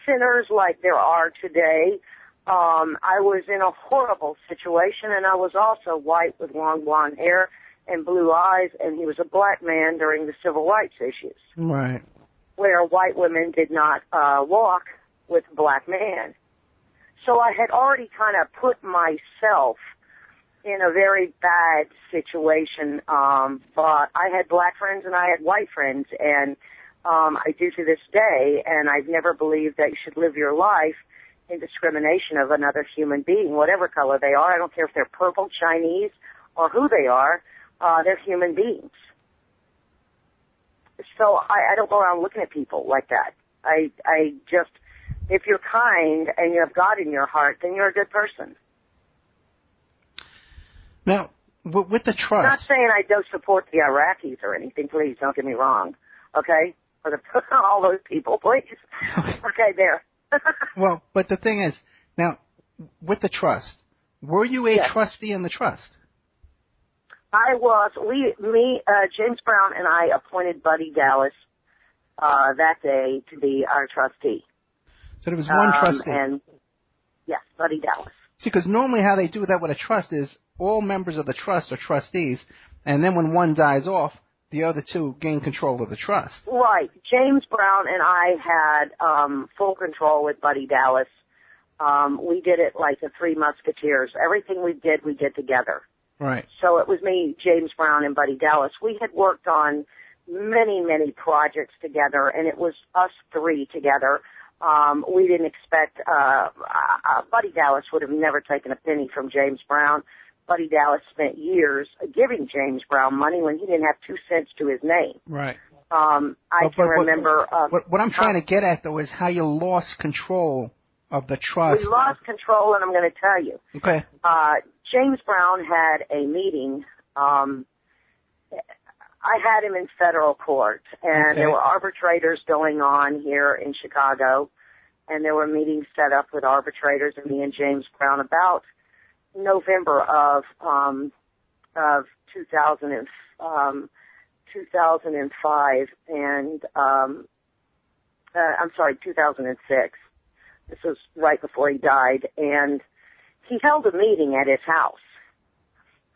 sinners like there are today. I was in a horrible situation, and I was also white with long blonde hair and blue eyes, and he was a black man during the civil rights issues. Right. Where white women did not walk with a black man. So I had already kind of put myself in a very bad situation, but I had black friends and I had white friends, and I do to this day, and I've never believed that you should live your life in discrimination of another human being, whatever color they are. I don't care if they're purple, Chinese, or who they are. They're human beings. So I don't go around looking at people like that. I just, if you're kind and you have God in your heart, then you're a good person. Now, with the trust... I'm not saying I don't support the Iraqis or anything. Please don't get me wrong. Okay? For all those people, please. Okay, there. Well, but the thing is, now, with the trust, were you a trustee in the trust? I was. James Brown and I appointed Buddy Dallas that day to be our trustee. So there was one trustee. And yes, Buddy Dallas. See, because normally how they do that with a trust is all members of the trust are trustees, and then when one dies off, the other two gain control of the trust. Right. James Brown and I had full control with Buddy Dallas. We did it like the Three Musketeers. Everything we did together. Right. So it was me, James Brown, and Buddy Dallas. We had worked on many, many projects together, and it was us three together. We didn't expect, Buddy Dallas would have never taken a penny from James Brown. Buddy Dallas spent years giving James Brown money when he didn't have 2 cents to his name. Right. I can remember... what I'm trying to get at, though, is how you lost control of the trust. We lost control, and I'm going to tell you. Okay. James Brown had a meeting. I had him in federal court, and there were arbitrators going on here in Chicago, and there were meetings set up with arbitrators and me and James Brown about November of 2005, and I'm sorry, 2006. This was right before he died, and he held a meeting at his house,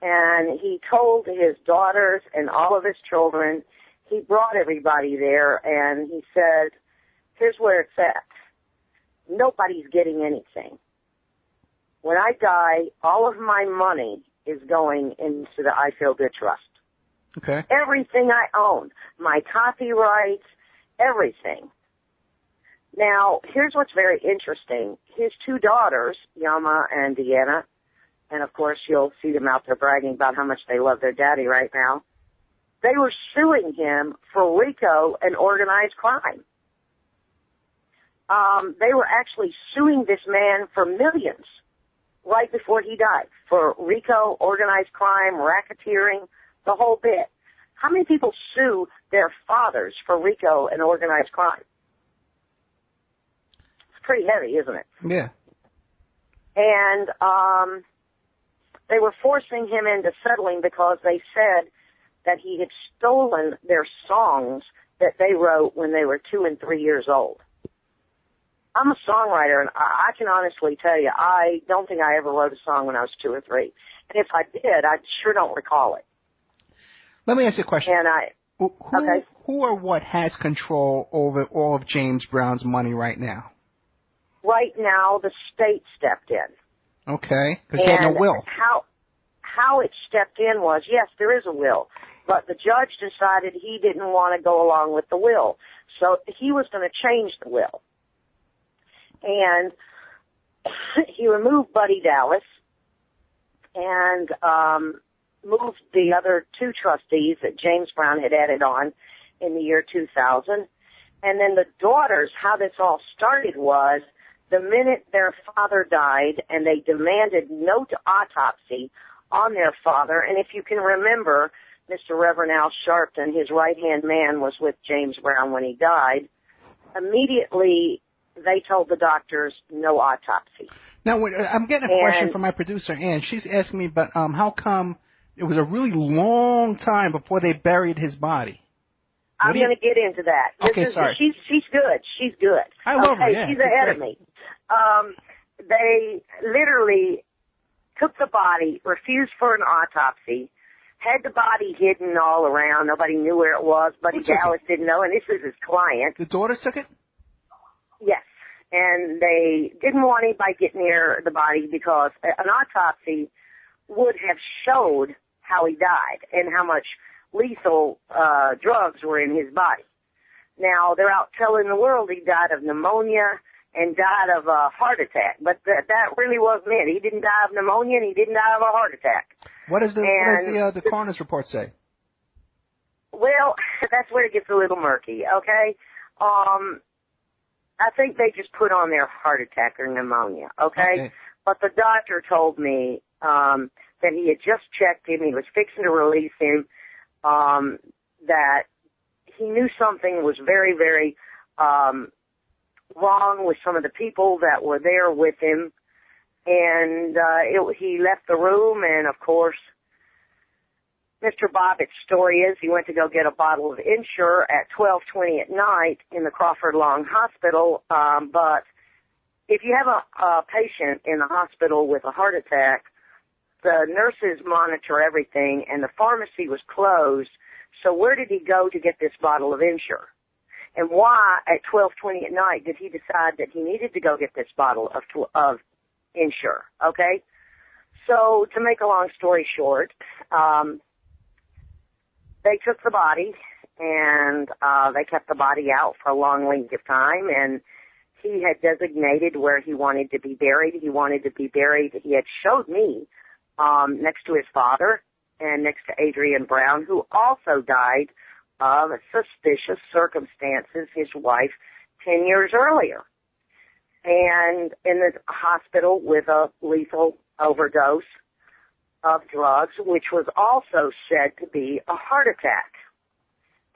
and he told his daughters and all of his children he brought everybody there, and he said, here's where it's at. Nobody's getting anything. When I die, all of my money is going into the I Feel Good Trust. Okay. Everything I own, my copyrights, everything. Now, here's what's very interesting. His two daughters, Yama and Deanna, and of course you'll see them out there bragging about how much they love their daddy right now, they were suing him for RICO and organized crime. They were actually suing this man for millions right before he died, for RICO, organized crime, racketeering, the whole bit. How many people sue their fathers for RICO and organized crime? It's pretty heavy, isn't it? Yeah. And they were forcing him into settling because they said that he had stolen their songs that they wrote when they were 2 and 3 years old. I'm a songwriter, and I can honestly tell you, I don't think I ever wrote a song when I was 2 or 3. And if I did, I sure don't recall it. Let me ask you a question. And who or what has control over all of James Brown's money right now? Right now, the state stepped in. Okay, because he had no will. How it stepped in was, yes, there is a will, but the judge decided he didn't want to go along with the will. So he was going to change the will. And he removed Buddy Dallas and moved the other 2 trustees that James Brown had added on in the year 2000. And then the daughters, how this all started was the minute their father died and they demanded no autopsy on their father. And if you can remember, Mr. Reverend Al Sharpton, his right-hand man, was with James Brown when he died. Immediately, they told the doctors no autopsy. Now, I'm getting a question from my producer, Ann. She's asking me, but how come it was a really long time before they buried his body? I'm going to get into that. Okay, sorry. She's good. She's good. I love her, yeah. She's ahead of me. They literally took the body, refused for an autopsy, had the body hidden all around. Nobody knew where it was. Buddy Dallas didn't know, and this is his client. The daughters took it? Yes, and they didn't want anybody get near the body because an autopsy would have showed how he died and how much lethal drugs were in his body. Now, they're out telling the world he died of pneumonia and died of a heart attack, but that really wasn't it. He didn't die of pneumonia and he didn't die of a heart attack. What does the coroner's report say? Well, that's where it gets a little murky, okay? I think they just put on their heart attack or pneumonia, okay? But the doctor told me that he had just checked him, he was fixing to release him, that he knew something was very, very wrong with some of the people that were there with him, and he left the room, and of course, Mr. Bobbitt's story is he went to go get a bottle of Ensure at 12:20 at night in the Crawford Long Hospital. But if you have a patient in the hospital with a heart attack, the nurses monitor everything, and the pharmacy was closed. So where did he go to get this bottle of Ensure? And why at 12:20 at night did he decide that he needed to go get this bottle of Ensure? Okay. So to make a long story short, they took the body, and they kept the body out for a long length of time, and he had designated where he wanted to be buried. He wanted to be buried, he had showed me, next to his father and next to Adrian Brown, who also died of suspicious circumstances, his wife, 10 years earlier, and in the hospital with a lethal overdose of drugs, which was also said to be a heart attack.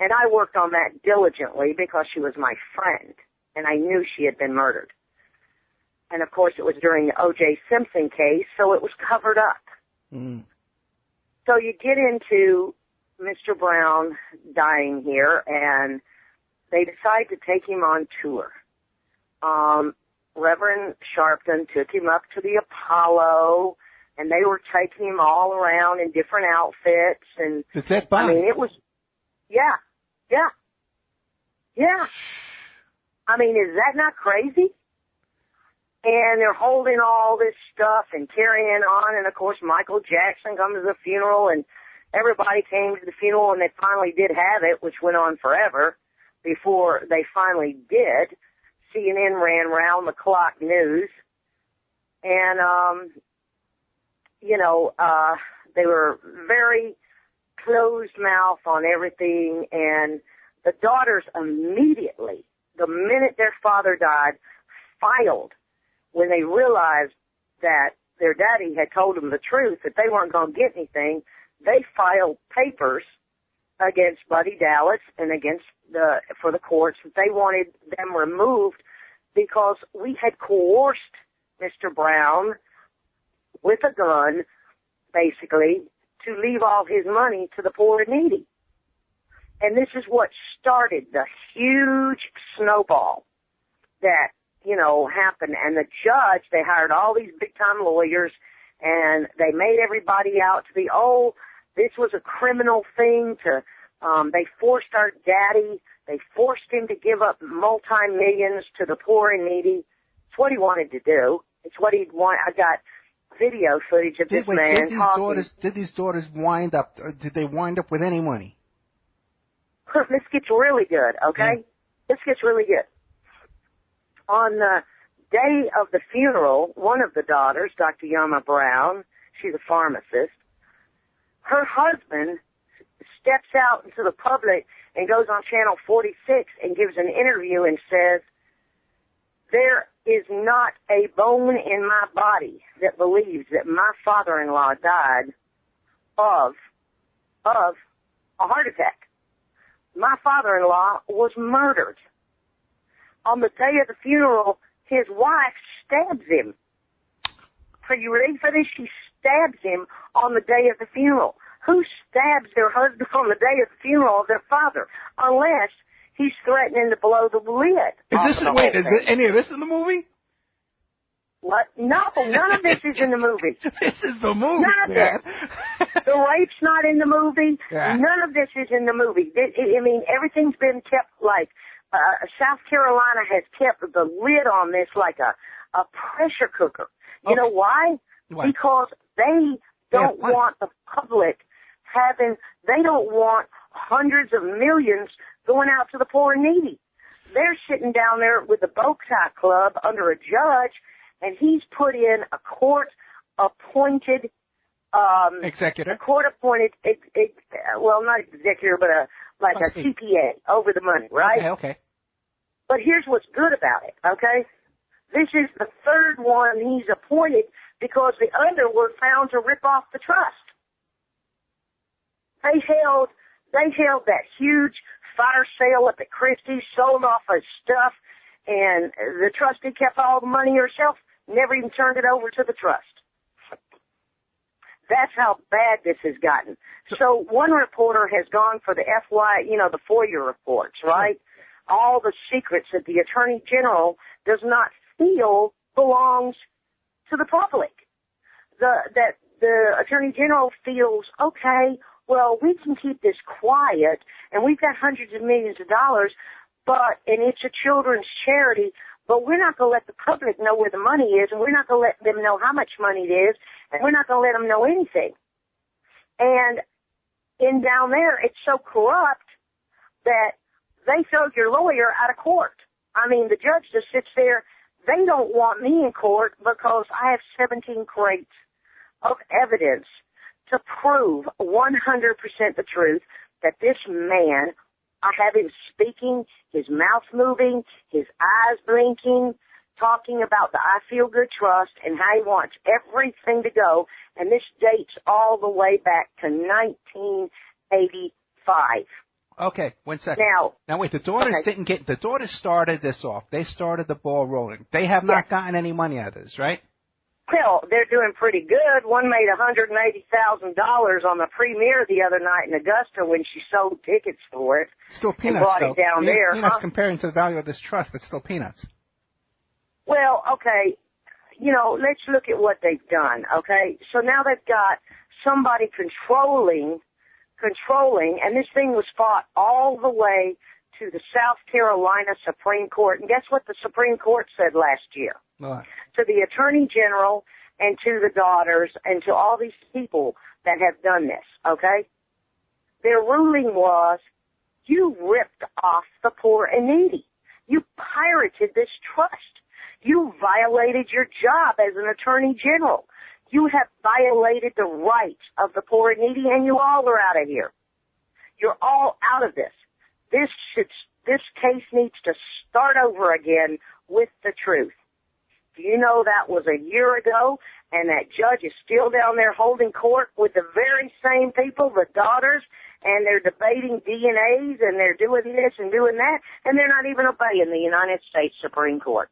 And I worked on that diligently because she was my friend, and I knew she had been murdered. And, of course, it was during the O.J. Simpson case, so it was covered up. Mm. So you get into Mr. Brown dying here, and they decide to take him on tour. Reverend Sharpton took him up to the Apollo, and they were taking him all around in different outfits. And it's that body. I mean, it was, yeah. Yeah. Yeah. I mean, is that not crazy? And they're holding all this stuff and carrying on. And, of course, Michael Jackson comes to the funeral, and everybody came to the funeral, and they finally did have it, which went on forever before they finally did. CNN ran round-the-clock news. And, they were very closed-mouth on everything. And the daughters immediately, the minute their father died, filed when they realized that their daddy had told them the truth, that they weren't going to get anything. They filed papers against Buddy Dallas and for the courts that they wanted them removed because we had coerced Mr. Brown with a gun, basically, to leave all his money to the poor and needy. And this is what started the huge snowball that, happened. And the judge, they hired all these big-time lawyers, and they made everybody out to be, this was a criminal thing they forced our daddy, they forced him to give up multi-millions to the poor and needy. It's what he wanted to do. It's what he'd want. I got video footage of this man talking. Did these daughters wind up with any money? This gets really good, okay? Yeah. This gets really good. On the day of the funeral, one of the daughters, Dr. Yama Brown, she's a pharmacist, her husband steps out into the public and goes on Channel 46 and gives an interview and says, there is not a bone in my body that believes that my father-in-law died of a heart attack. My father-in-law was murdered. On the day of the funeral, his wife stabs him. Are you ready for this? She stabs him on the day of the funeral. Who stabs their husband on the day of the funeral of their father? Unless he's threatening to blow the lid. Is any of this in the movie? What? No, none of this is in the movie. This is the movie. None of this. The rape's not in the movie. Yeah. None of this is in the movie. Everything's been kept like, South Carolina has kept the lid on this like a pressure cooker. You know why? Because they don't want the public they don't want hundreds of millions going out to the poor and needy. They're sitting down there with the bow tie club under a judge, and he's put in a court-appointed executor. A court-appointed, not executor, but a CPA over the money, right? Okay. But here's what's good about it, okay? This is the third one he's appointed because the other were found to rip off the trust. They held that huge fire sale up at Christie's, sold off his stuff, and the trustee kept all the money herself, never even turned it over to the trust. That's how bad this has gotten. So one reporter has gone for the the FOIA reports, right? All the secrets that the Attorney General does not feel belongs to the public. That the Attorney General feels, okay, well, we can keep this quiet, and we've got hundreds of millions of dollars, and it's a children's charity, but we're not going to let the public know where the money is, and we're not going to let them know how much money it is, and we're not going to let them know anything. And down there, it's so corrupt that they throw your lawyer out of court. I mean, the judge just sits there. They don't want me in court because I have 17 crates of evidence to prove 100% the truth that this man, I have him speaking, his mouth moving, his eyes blinking, talking about the I Feel Good Trust and how he wants everything to go. And this dates all the way back to 1985. Okay, 1 second. Now wait, the daughters started this off. They started the ball rolling. They have not gotten any money out of this, right? Well, they're doing pretty good. One made $180,000 on the premiere the other night in Augusta when she sold tickets for it. Still peanuts, and brought though. It down there. Peanuts comparing to the value of this trust, it's still peanuts. Well, okay, let's look at what they've done, okay? So now they've got somebody controlling controlling, and this thing was fought all the way to the South Carolina Supreme Court. And guess what the Supreme Court said last year? What? To the Attorney General and to the daughters and to all these people that have done this, okay? Their ruling was, you ripped off the poor and needy. You pirated this trust. You violated your job as an Attorney General. You have violated the rights of the poor and needy, and you all are out of here. You're all out of this. This case needs to start over again with the truth. Do you know that was a year ago, and that judge is still down there holding court with the very same people, the daughters, and they're debating DNAs, and they're doing this and doing that, and they're not even obeying the United States Supreme Court.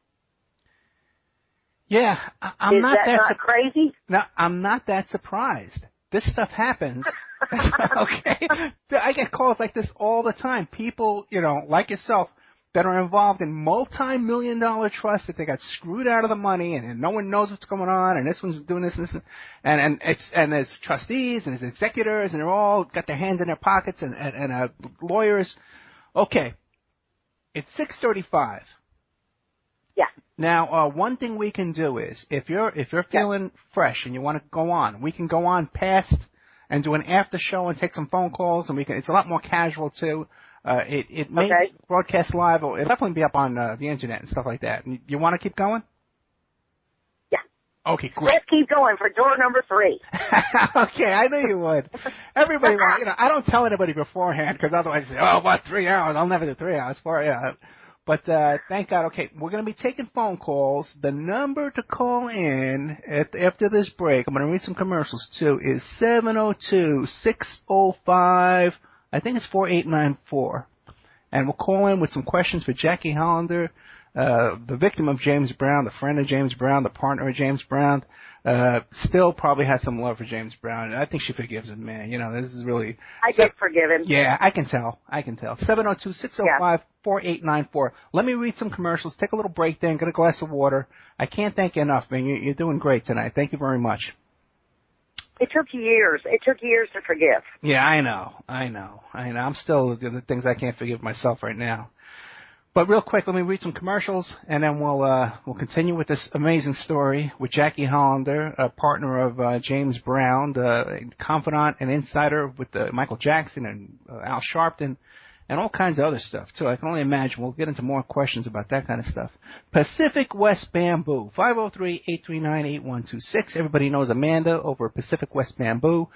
Yeah, I'm not that. Is that not crazy? No, I'm not that surprised. This stuff happens. Okay, I get calls like this all the time. People, like yourself, that are involved in multi-million-dollar trusts that they got screwed out of the money, and no one knows what's going on, and this one's doing this and this, and there's trustees and there's executors, and they're all got their hands in their pockets, and lawyers. Okay, it's 6:35. Yeah. Now, one thing we can do is, if you're feeling fresh and you want to go on, we can go on past and do an after show and take some phone calls, and it's a lot more casual too. It may broadcast live, or it'll definitely be up on the internet and stuff like that. And you want to keep going? Yeah. Okay, great. Let's keep going for door number 3. Okay, I knew you would. Everybody wants, I don't tell anybody beforehand, because otherwise they say, oh, what, 3 hours? I'll never do 3 hours. 4 hours. But thank God. Okay, we're going to be taking phone calls. The number to call in after this break, I'm going to read some commercials too, is 702-605, I think it's 4894. And we'll call in with some questions for Jacque Hollander, the victim of James Brown, the friend of James Brown, the partner of James Brown. Still probably has some love for James Brown. I think she forgives him, man. This is really... I did forgive him. Yeah, I can tell. 702-605-4894. Let me read some commercials. Take a little break there and get a glass of water. I can't thank you enough, man. You're doing great tonight. Thank you very much. It took years. It took years to forgive. Yeah, I know. I'm still the things I can't forgive myself right now. But real quick, let me read some commercials, and then we'll continue with this amazing story with Jacque Hollander, a partner of James Brown, confidant and insider with Michael Jackson and Al Sharpton, and all kinds of other stuff, too. I can only imagine. We'll get into more questions about that kind of stuff. Pacific West Bamboo, 503-839-8126. Everybody knows Amanda over at Pacific West Bamboo.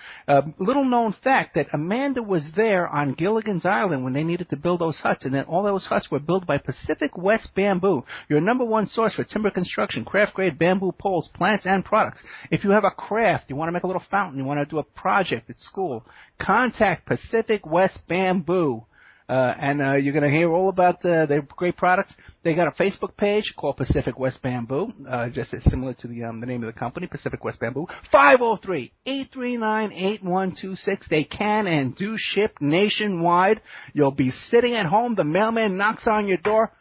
Little known fact that Amanda was there on Gilligan's Island when they needed to build those huts, and then all those huts were built by Pacific West Bamboo, your number one source for timber construction, craft-grade bamboo poles, plants, and products. If you have a craft, you want to make a little fountain, you want to do a project at school, contact Pacific West Bamboo. And you're going to hear all about their great products. They got a Facebook page called Pacific West Bamboo, just as similar to the name of the company, Pacific West Bamboo. 503-839-8126. They can and do ship nationwide. You'll be sitting at home. The mailman knocks on your door.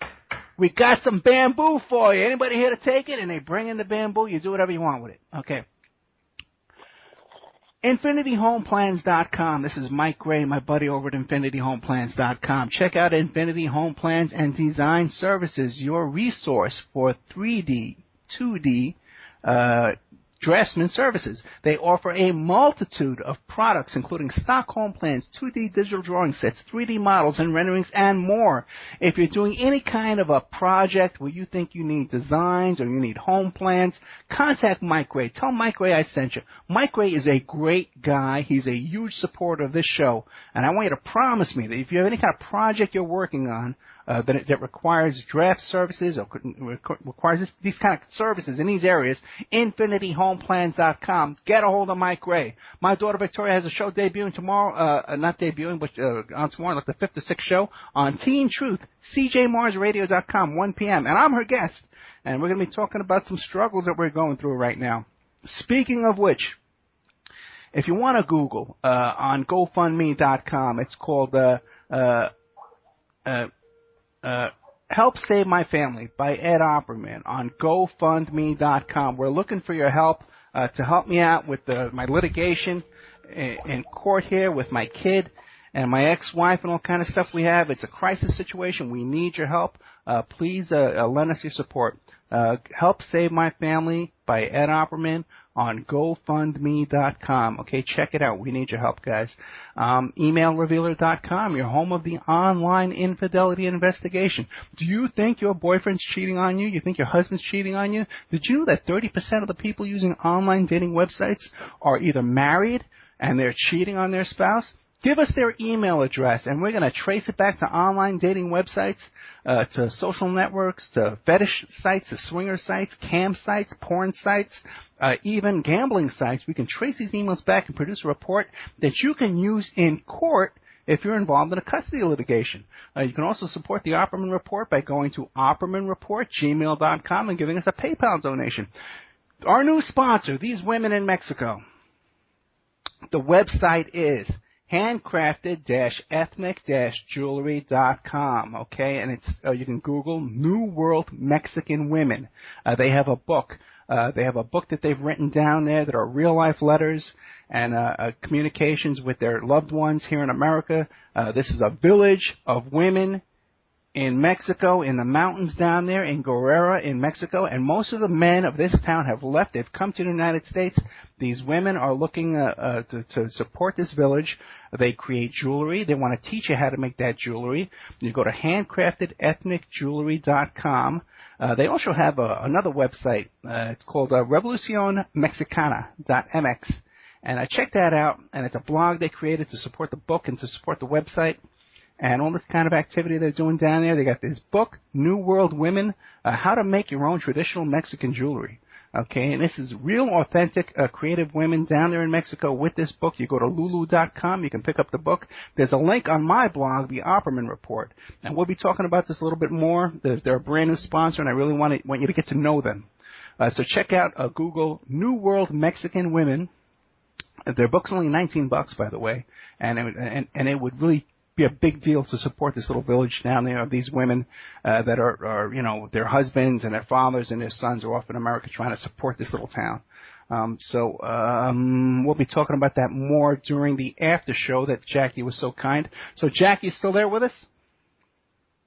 We got some bamboo for you. Anybody here to take it? And they bring in the bamboo. You do whatever you want with it. Okay. InfinityHomePlans.com. This is Mike Gray, my buddy over at InfinityHomePlans.com. Check out Infinity Home Plans and Design Services, your resource for 3D, 2D, draftsman services. They offer a multitude of products, including stock home plans, 2D digital drawing sets, 3D models and renderings, and more. If you're doing any kind of a project where you think you need designs or you need home plans, contact Mike Gray. Tell Mike Gray I sent you. Mike Gray is a great guy. He's a huge supporter of this show. And I want you to promise me that if you have any kind of project you're working on, that requires draft services or requires these kind of services in these areas, InfinityHomePlans.com. Get a hold of Mike Gray. My daughter Victoria has a show debuting tomorrow, not debuting, but on tomorrow, like the 5th or 6th show on Teen Truth, CJMarsRadio.com, 1 p.m. And I'm her guest, and we're going to be talking about some struggles that we're going through right now. Speaking of which, if you want to Google on GoFundMe.com, it's called Help Save My Family by Ed Opperman on GoFundMe.com. We're looking for your help to help me out with my litigation. in court here with my kid and my ex-wife and all kind of stuff we have. It's a crisis situation. We need your help. Please lend us your support. Help Save My Family by Ed Opperman on GoFundMe.com. Okay, check it out. We need your help, guys. EmailRevealer.com, your home of the online infidelity investigation. Do you think your boyfriend's cheating on you? You think your husband's cheating on you? Did you know that 30% of the people using online dating websites are either married and they're cheating on their spouse? Give us their email address, and we're going to trace it back to online dating websites, to social networks, to fetish sites, to swinger sites, cam sites, porn sites, even gambling sites. We can trace these emails back and produce a report that you can use in court if you're involved in a custody litigation. You can also support the Opperman Report by going to OppermanReport@gmail.com and giving us a PayPal donation. Our new sponsor, these women in Mexico. The website is handcrafted-ethnic-jewelry.com, okay? And it's you can Google New World Mexican Women. They have a book. They have a book that they've written down there that are real-life letters and communications with their loved ones here in America. This is a village of women in Mexico, in the mountains down there, in Guerrero, in Mexico, and most of the men of this town have left. They've come to the United States. These women are looking to support this village. They create jewelry. They want to teach you how to make that jewelry. You go to handcraftedethnicjewelry.com. They also have another website. It's called revolucionmexicana.mx. And I checked that out, and it's a blog they created to support the book and to support the website. And all this kind of activity they're doing down there. They got this book, New World Women, How to Make Your Own Traditional Mexican Jewelry. Okay, and this is real, authentic, creative women down there in Mexico with this book. You go to lulu.com. You can pick up the book. There's a link on my blog, The Opperman Report. And we'll be talking about this a little bit more. They're a brand new sponsor, and I really want you to get to know them. So check out Google New World Mexican Women. Their book's only $19, by the way, and it would really be a big deal to support this little village down there of these women that are their husbands and their fathers and their sons are off in America trying to support this little town. So we'll be talking about that more during the after show that Jackie was so kind. So Jackie, you still there with us?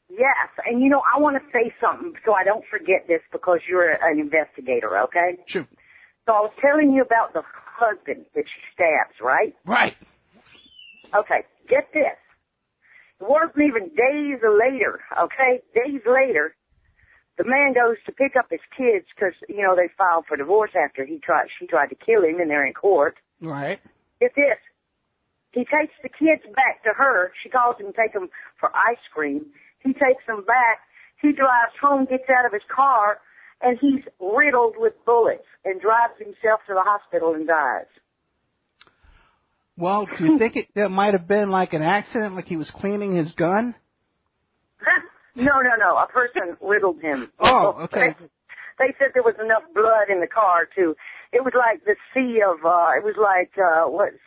Yes, and I want to say something so I don't forget this because you're an investigator, okay? Sure. So I was telling you about the husband that she stabs, right? Right. Okay, get this. It wasn't even days later, okay? Days later, the man goes to pick up his kids because, they filed for divorce after she tried to kill him and they're in court. Right. Get this. He takes the kids back to her. She calls him to take them for ice cream. He takes them back. He drives home, gets out of his car, and he's riddled with bullets and drives himself to the hospital and dies. Well, do you think that might have been like an accident, like he was cleaning his gun? No. A person riddled him. Oh, okay. They said there was enough blood in the car to. It was like the sea of. It was like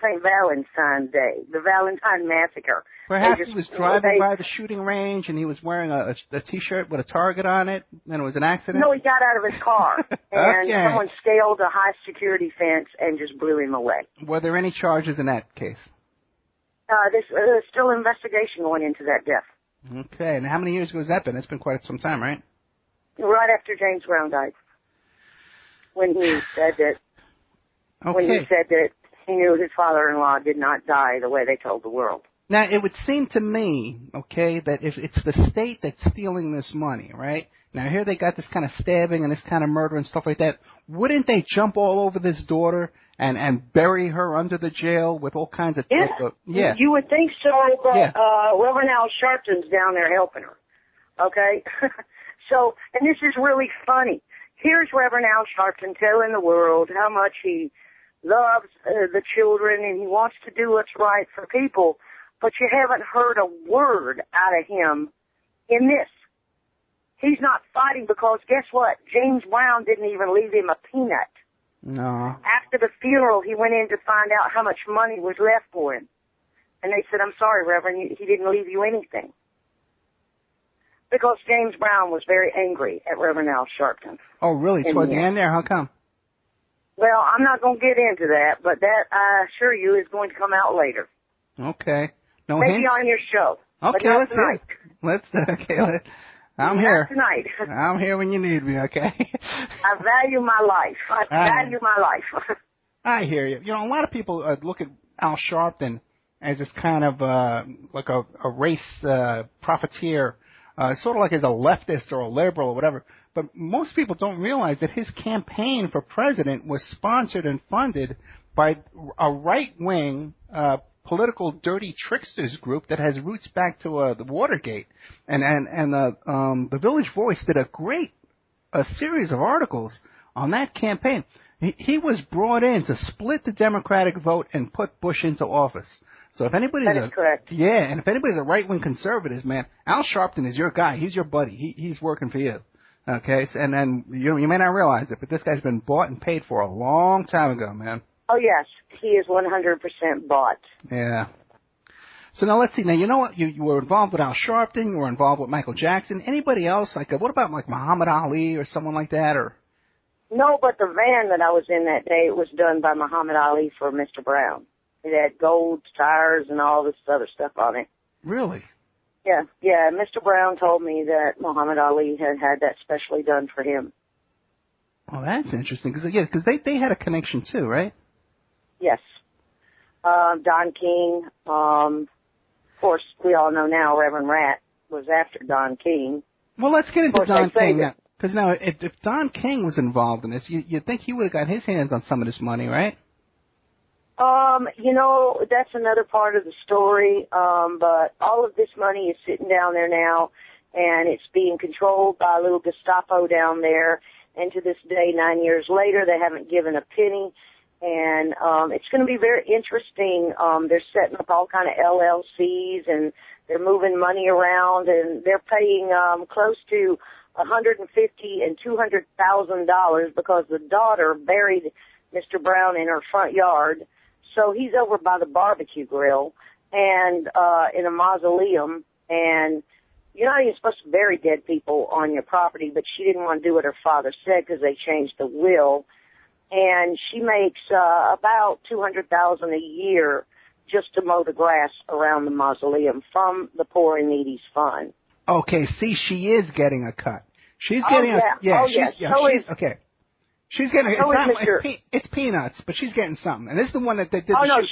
St. Valentine's Day, the Valentine Massacre. Perhaps he was driving by the shooting range and he was wearing a T-shirt with a target on it, and it was an accident. No, he got out of his car and okay. Someone scaled a high security fence and just blew him away. Were there any charges in that case? There's still investigation going into that death. Okay, and how many years ago has that been? It's been quite some time, right? Right after James Brown died, when he said that. Okay. When he said that he knew his father-in-law did not die the way they told the world. Now, it would seem to me, okay, that if it's the state that's stealing this money, right? Now, here they got this kind of stabbing and this kind of murder and stuff like that. Wouldn't they jump all over this daughter and bury her under the jail with all kinds of... Yeah. You would think so, but yeah. Reverend Al Sharpton's down there helping her, okay? So, and this is really funny. Here's Reverend Al Sharpton telling the world how much he loves the children and he wants to do what's right for people, but you haven't heard a word out of him in this. He's not fighting because guess what? James Brown didn't even leave him a peanut. No. After the funeral, he went in to find out how much money was left for him. And they said, I'm sorry, Reverend, he didn't leave you anything. Because James Brown was very angry at Reverend Al Sharpton. Oh, really? Toward the end there? How come? Well, I'm not going to get into that, but that, I assure you, is going to come out later. Okay. No Maybe hints? on your show. Okay, let's hear it. I'm here. Tonight. I'm here when you need me, okay? I value my life. I value my life. I hear you. You know, a lot of people look at Al Sharpton as this kind of like a race profiteer, sort of like as a leftist or a liberal or whatever. But most people don't realize that his campaign for president was sponsored and funded by a right-wing political dirty tricksters group that has roots back to the Watergate. And the Village Voice did a series of articles on that campaign. He was brought in to split the Democratic vote and put Bush into office. So if anybody's that is correct. Yeah, and if anybody's a right-wing conservative, man, Al Sharpton is your guy. He's your buddy. He's working for you. Okay, so, and then you may not realize it, but this guy's been bought and paid for a long time ago, man. Oh, yes. He is 100% bought. Yeah. So now let's see. Now, you know what? You were involved with Al Sharpton. You were involved with Michael Jackson. Anybody else? Like, what about like Muhammad Ali or someone like that? Or no, but the van that I was in that day was done by Muhammad Ali for Mr. Brown. It had gold tires and all this other stuff on it. Really? Yeah. Mr. Brown told me that Muhammad Ali had that specially done for him. Oh, that's interesting. Because they had a connection too, right? Yes. Don King. Of course, we all know now Reverend Rat was after Don King. Well, let's get into Don King now. Because now, if Don King was involved in this, you'd think he would have got his hands on some of this money, right? You know, that's another part of the story. But all of this money is sitting down there now, and it's being controlled by a little Gestapo down there. And to this day, 9 years later, they haven't given a penny. And it's going to be very interesting. They're setting up all kind of LLCs, and they're moving money around, and they're paying close to $150,000 and $200,000 because the daughter buried Mr. Brown in her front yard. So he's over by the barbecue grill and in a mausoleum. And you're not even supposed to bury dead people on your property, but she didn't want to do what her father said because they changed the will. And she makes about $200,000 a year just to mow the grass around the mausoleum from the Poor and Needy's Fund. Okay, see, she is getting a cut. She's getting okay. She's getting it's peanuts, but she's getting something. And this is the one that did.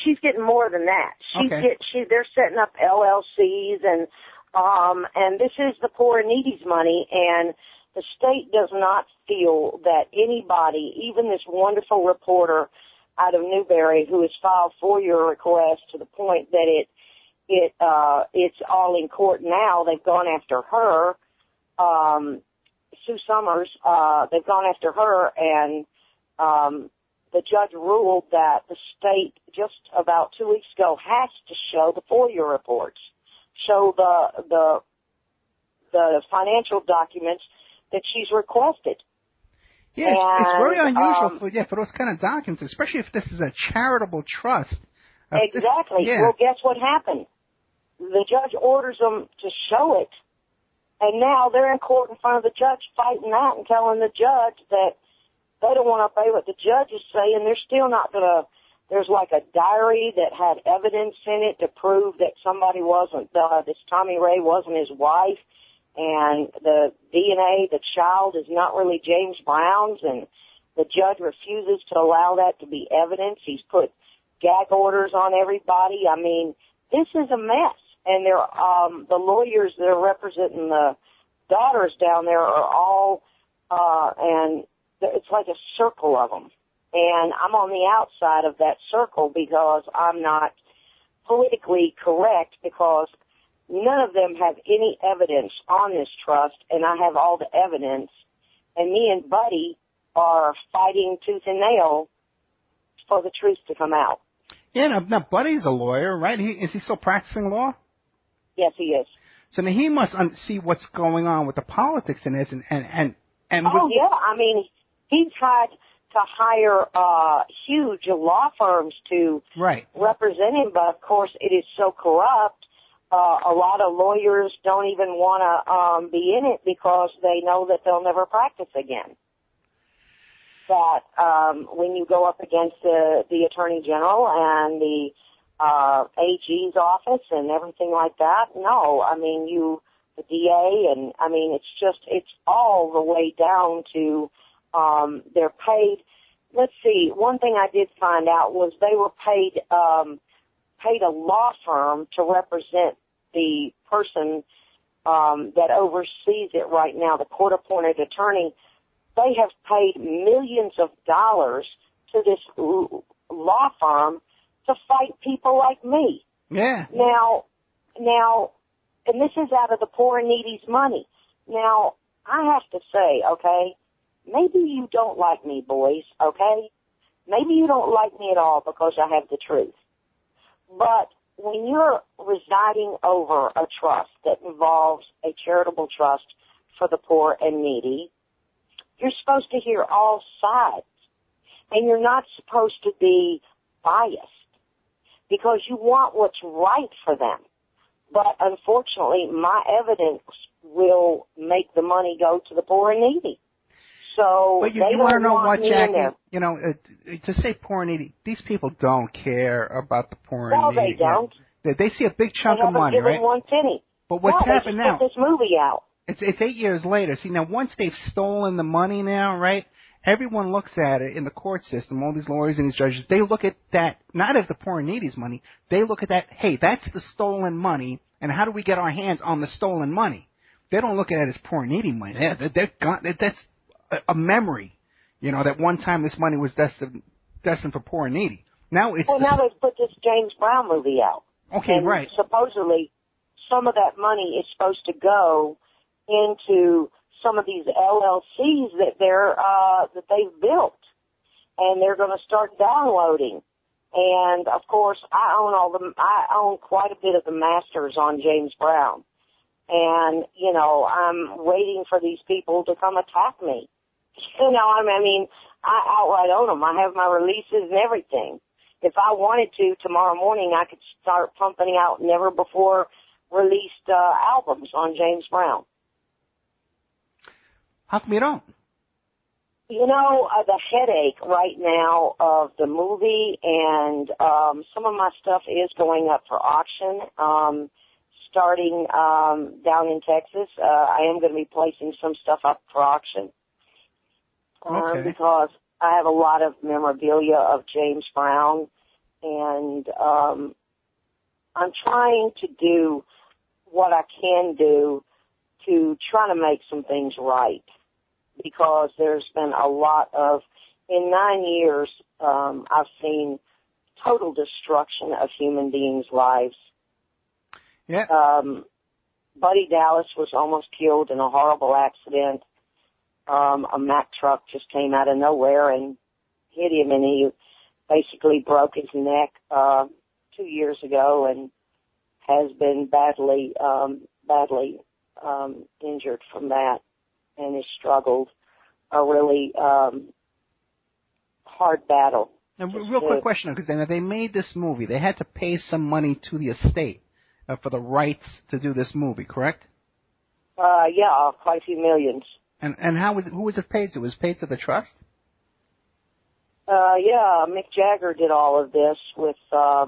She's getting more than that. They're setting up LLCs and this is the Poor and Needy's money, and the state does not feel that anybody, even this wonderful reporter out of Newberry who has filed FOIA requests to the point that it's all in court now. They've gone after her, Sue Summers. They've gone after her, and the judge ruled that the state just about 2 weeks ago has to show the FOIA reports, show the financial documents that she's requested. Yeah, it's very unusual for those kind of documents, especially if this is a charitable trust. Exactly. Well, guess what happened? The judge orders them to show it, and now they're in court in front of the judge fighting that and telling the judge that they don't want to obey what the judge is saying. They're still not going to. There's like a diary that had evidence in it to prove that somebody wasn't, this Tommy Ray wasn't his wife. And the DNA, the child, is not really James Brown's, and the judge refuses to allow that to be evidence. He's put gag orders on everybody. I mean, this is a mess. And they're, the lawyers that are representing the daughters down there are all, and it's like a circle of them. And I'm on the outside of that circle because I'm not politically correct, because none of them have any evidence on this trust, and I have all the evidence. And me and Buddy are fighting tooth and nail for the truth to come out. Yeah, now Buddy's a lawyer, right? Is he still practicing law? Yes, he is. So now he must see what's going on with the politics in this, and yeah, I mean, he's had to hire huge law firms to represent him, but of course it is so corrupt. A lot of lawyers don't even want to be in it because they know that they'll never practice again. that when you go up against the Attorney General and the AG's office and everything like that. No, I mean, the DA, and I mean, it's all the way down to they're paid. Let's see, one thing I did find out was they were paid a law firm to represent the person that oversees it right now, the court-appointed attorney. They have paid millions of dollars to this law firm to fight people like me. Yeah. Now, and this is out of the poor and needy's money. Now, I have to say, okay, maybe you don't like me, boys, okay? Maybe you don't like me at all because I have the truth. But when you're residing over a trust that involves a charitable trust for the poor and needy, you're supposed to hear all sides. And you're not supposed to be biased because you want what's right for them. But unfortunately, my evidence will make the money go to the poor and needy. So but you want to know what, Jackie? You know, to say poor and needy, these people don't care about the poor and needy. No, they don't. They see a big chunk of money, right? They haven't given 1 penny. But what's happened now? Put this movie out. It's 8 years later. See, now once they've stolen the money now, right? Everyone looks at it in the court system, all these lawyers and these judges, they look at that not as the poor and needy's money. They look at that, hey, that's the stolen money, and how do we get our hands on the stolen money? They don't look at it as poor and needy money. That's a memory, you know, that one time this money was destined for poor and needy. Now it's... Well, now they've put this James Brown movie out. Okay, and right. Supposedly, some of that money is supposed to go into some of these LLCs that they've built, and they're going to start downloading. And of course, I own quite a bit of the masters on James Brown, and you know, I'm waiting for these people to come attack me. You know, I mean, I outright own them. I have my releases and everything. If I wanted to, tomorrow morning I could start pumping out never before released albums on James Brown. How come you don't? You know, the headache right now of the movie and some of my stuff is going up for auction. Starting down in Texas, I am going to be placing some stuff up for auction. Okay. Because I have a lot of memorabilia of James Brown, and I'm trying to do what I can do to try to make some things right, because there's been a lot of, in 9 years, I've seen total destruction of human beings' lives. Yeah. Buddy Dallas was almost killed in a horrible accident. A Mack truck just came out of nowhere and hit him, and he basically broke his neck 2 years ago and has been badly injured from that, and has struggled a really hard battle. And real quick question, because they made this movie. They had to pay some money to the estate for the rights to do this movie, correct? Yeah, quite a few millions. And who was it paid to? Was it paid to the trust? Yeah, Mick Jagger did all of this with I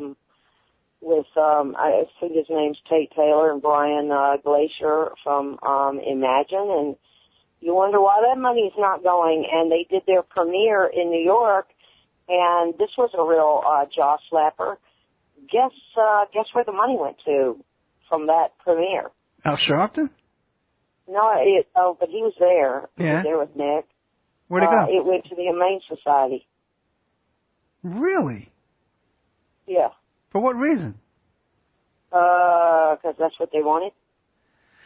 think his name's Tate Taylor and Brian Glacier from Imagine, and you wonder why that money's not going. And they did their premiere in New York, and this was a real jaw slapper. Guess where the money went to from that premiere? Al Sharpton? No, but he was there. Yeah. He was there with Nick. Where'd it go? It went to the Humane Society. Really? Yeah. For what reason? Because that's what they wanted.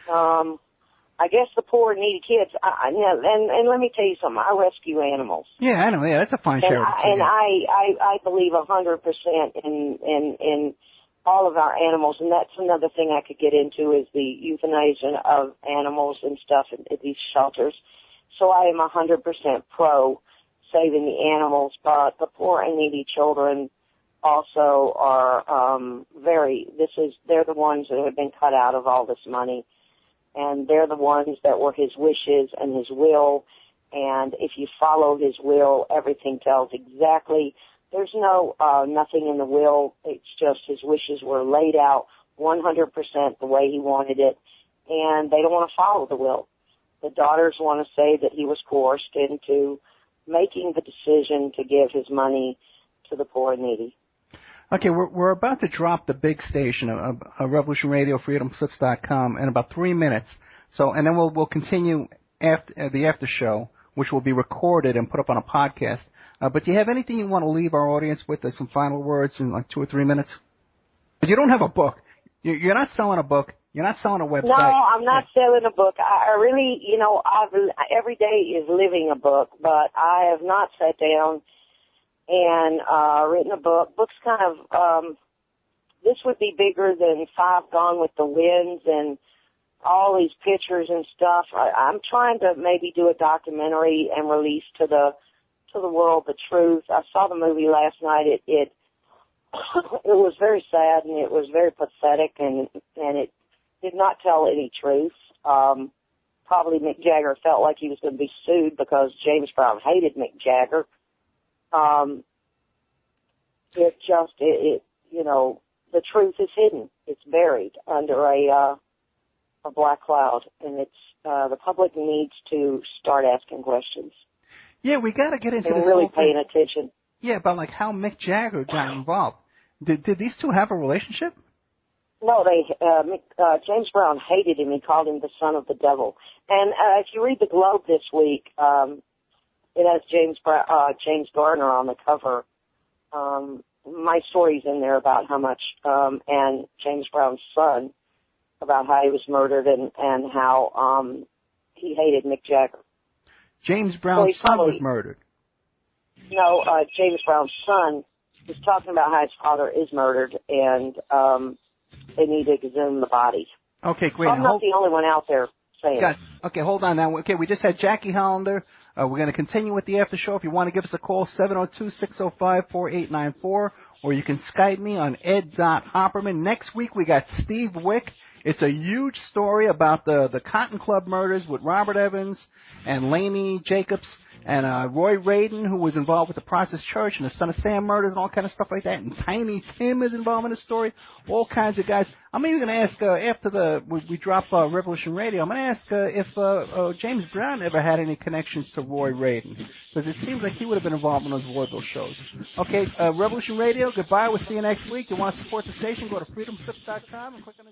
I guess the poor and needy kids. And let me tell you something. I rescue animals. Yeah, I know. Yeah, that's a fine charity. And I believe 100% in all of our animals, and that's another thing I could get into is the euthanasia of animals and stuff at these shelters. So I am 100% pro saving the animals, but the poor and needy children also are they're the ones that have been cut out of all this money, and they're the ones that were his wishes and his will, And if you follow his will, everything tells exactly. There's no nothing in the will. It's just his wishes were laid out 100% the way he wanted it, and they don't want to follow the will. The daughters want to say that he was coerced into making the decision to give his money to the poor and needy. Okay, we're about to drop the big station of Revolution Radio, freedomslips.com in about 3 minutes. So, and then we'll continue after the after show, which will be recorded and put up on a podcast. But do you have anything you want to leave our audience with, some final words in like 2 or 3 minutes? You don't have a book. You're not selling a book. You're not selling a website. No, I'm not selling a book. I really, every day is living a book, but I have not sat down and written a book. Books kind of, this would be bigger than Five Gone with the Winds and all these pictures and stuff. I'm trying to maybe do a documentary and release to the world the truth. I saw the movie last night. It was very sad and it was very pathetic and it did not tell any truth. Probably Mick Jagger felt like he was going to be sued because James Brown hated Mick Jagger. The truth is hidden. It's buried under a black cloud, and it's the public needs to start asking questions. Yeah, we got to get into this really whole thing. paying attention. Yeah, about like how Mick Jagger got involved. Did these two have a relationship? No, James Brown hated him. He called him the son of the devil. And if you read the Globe this week, it has James Garner on the cover. My story's in there about how much, and James Brown's son, about how he was murdered and how he hated Mick Jagger. James Brown's son was murdered. No, James Brown's son was talking about how his father is murdered, and they need to exhume the body. Okay, great. I'm not the only one out there saying it. Okay, hold on now. Okay, we just had Jacque Hollander. We're going to continue with the after show. If you want to give us a call, 702-605-4894, or you can Skype me on ed.opperman. Next week we got Steve Wick. It's a huge story about the Cotton Club murders with Robert Evans and Laney Jacobs and Roy Radin, who was involved with the Process Church and the Son of Sam murders and all kind of stuff like that. And Tiny Tim is involved in the story. All kinds of guys. I'm even going to ask after we drop Revolution Radio. I'm going to ask if James Brown ever had any connections to Roy Radin, because it seems like he would have been involved in those vaudeville shows. Okay, Revolution Radio. Goodbye. We'll see you next week. You want to support the station? Go to freedomslips.com and click on the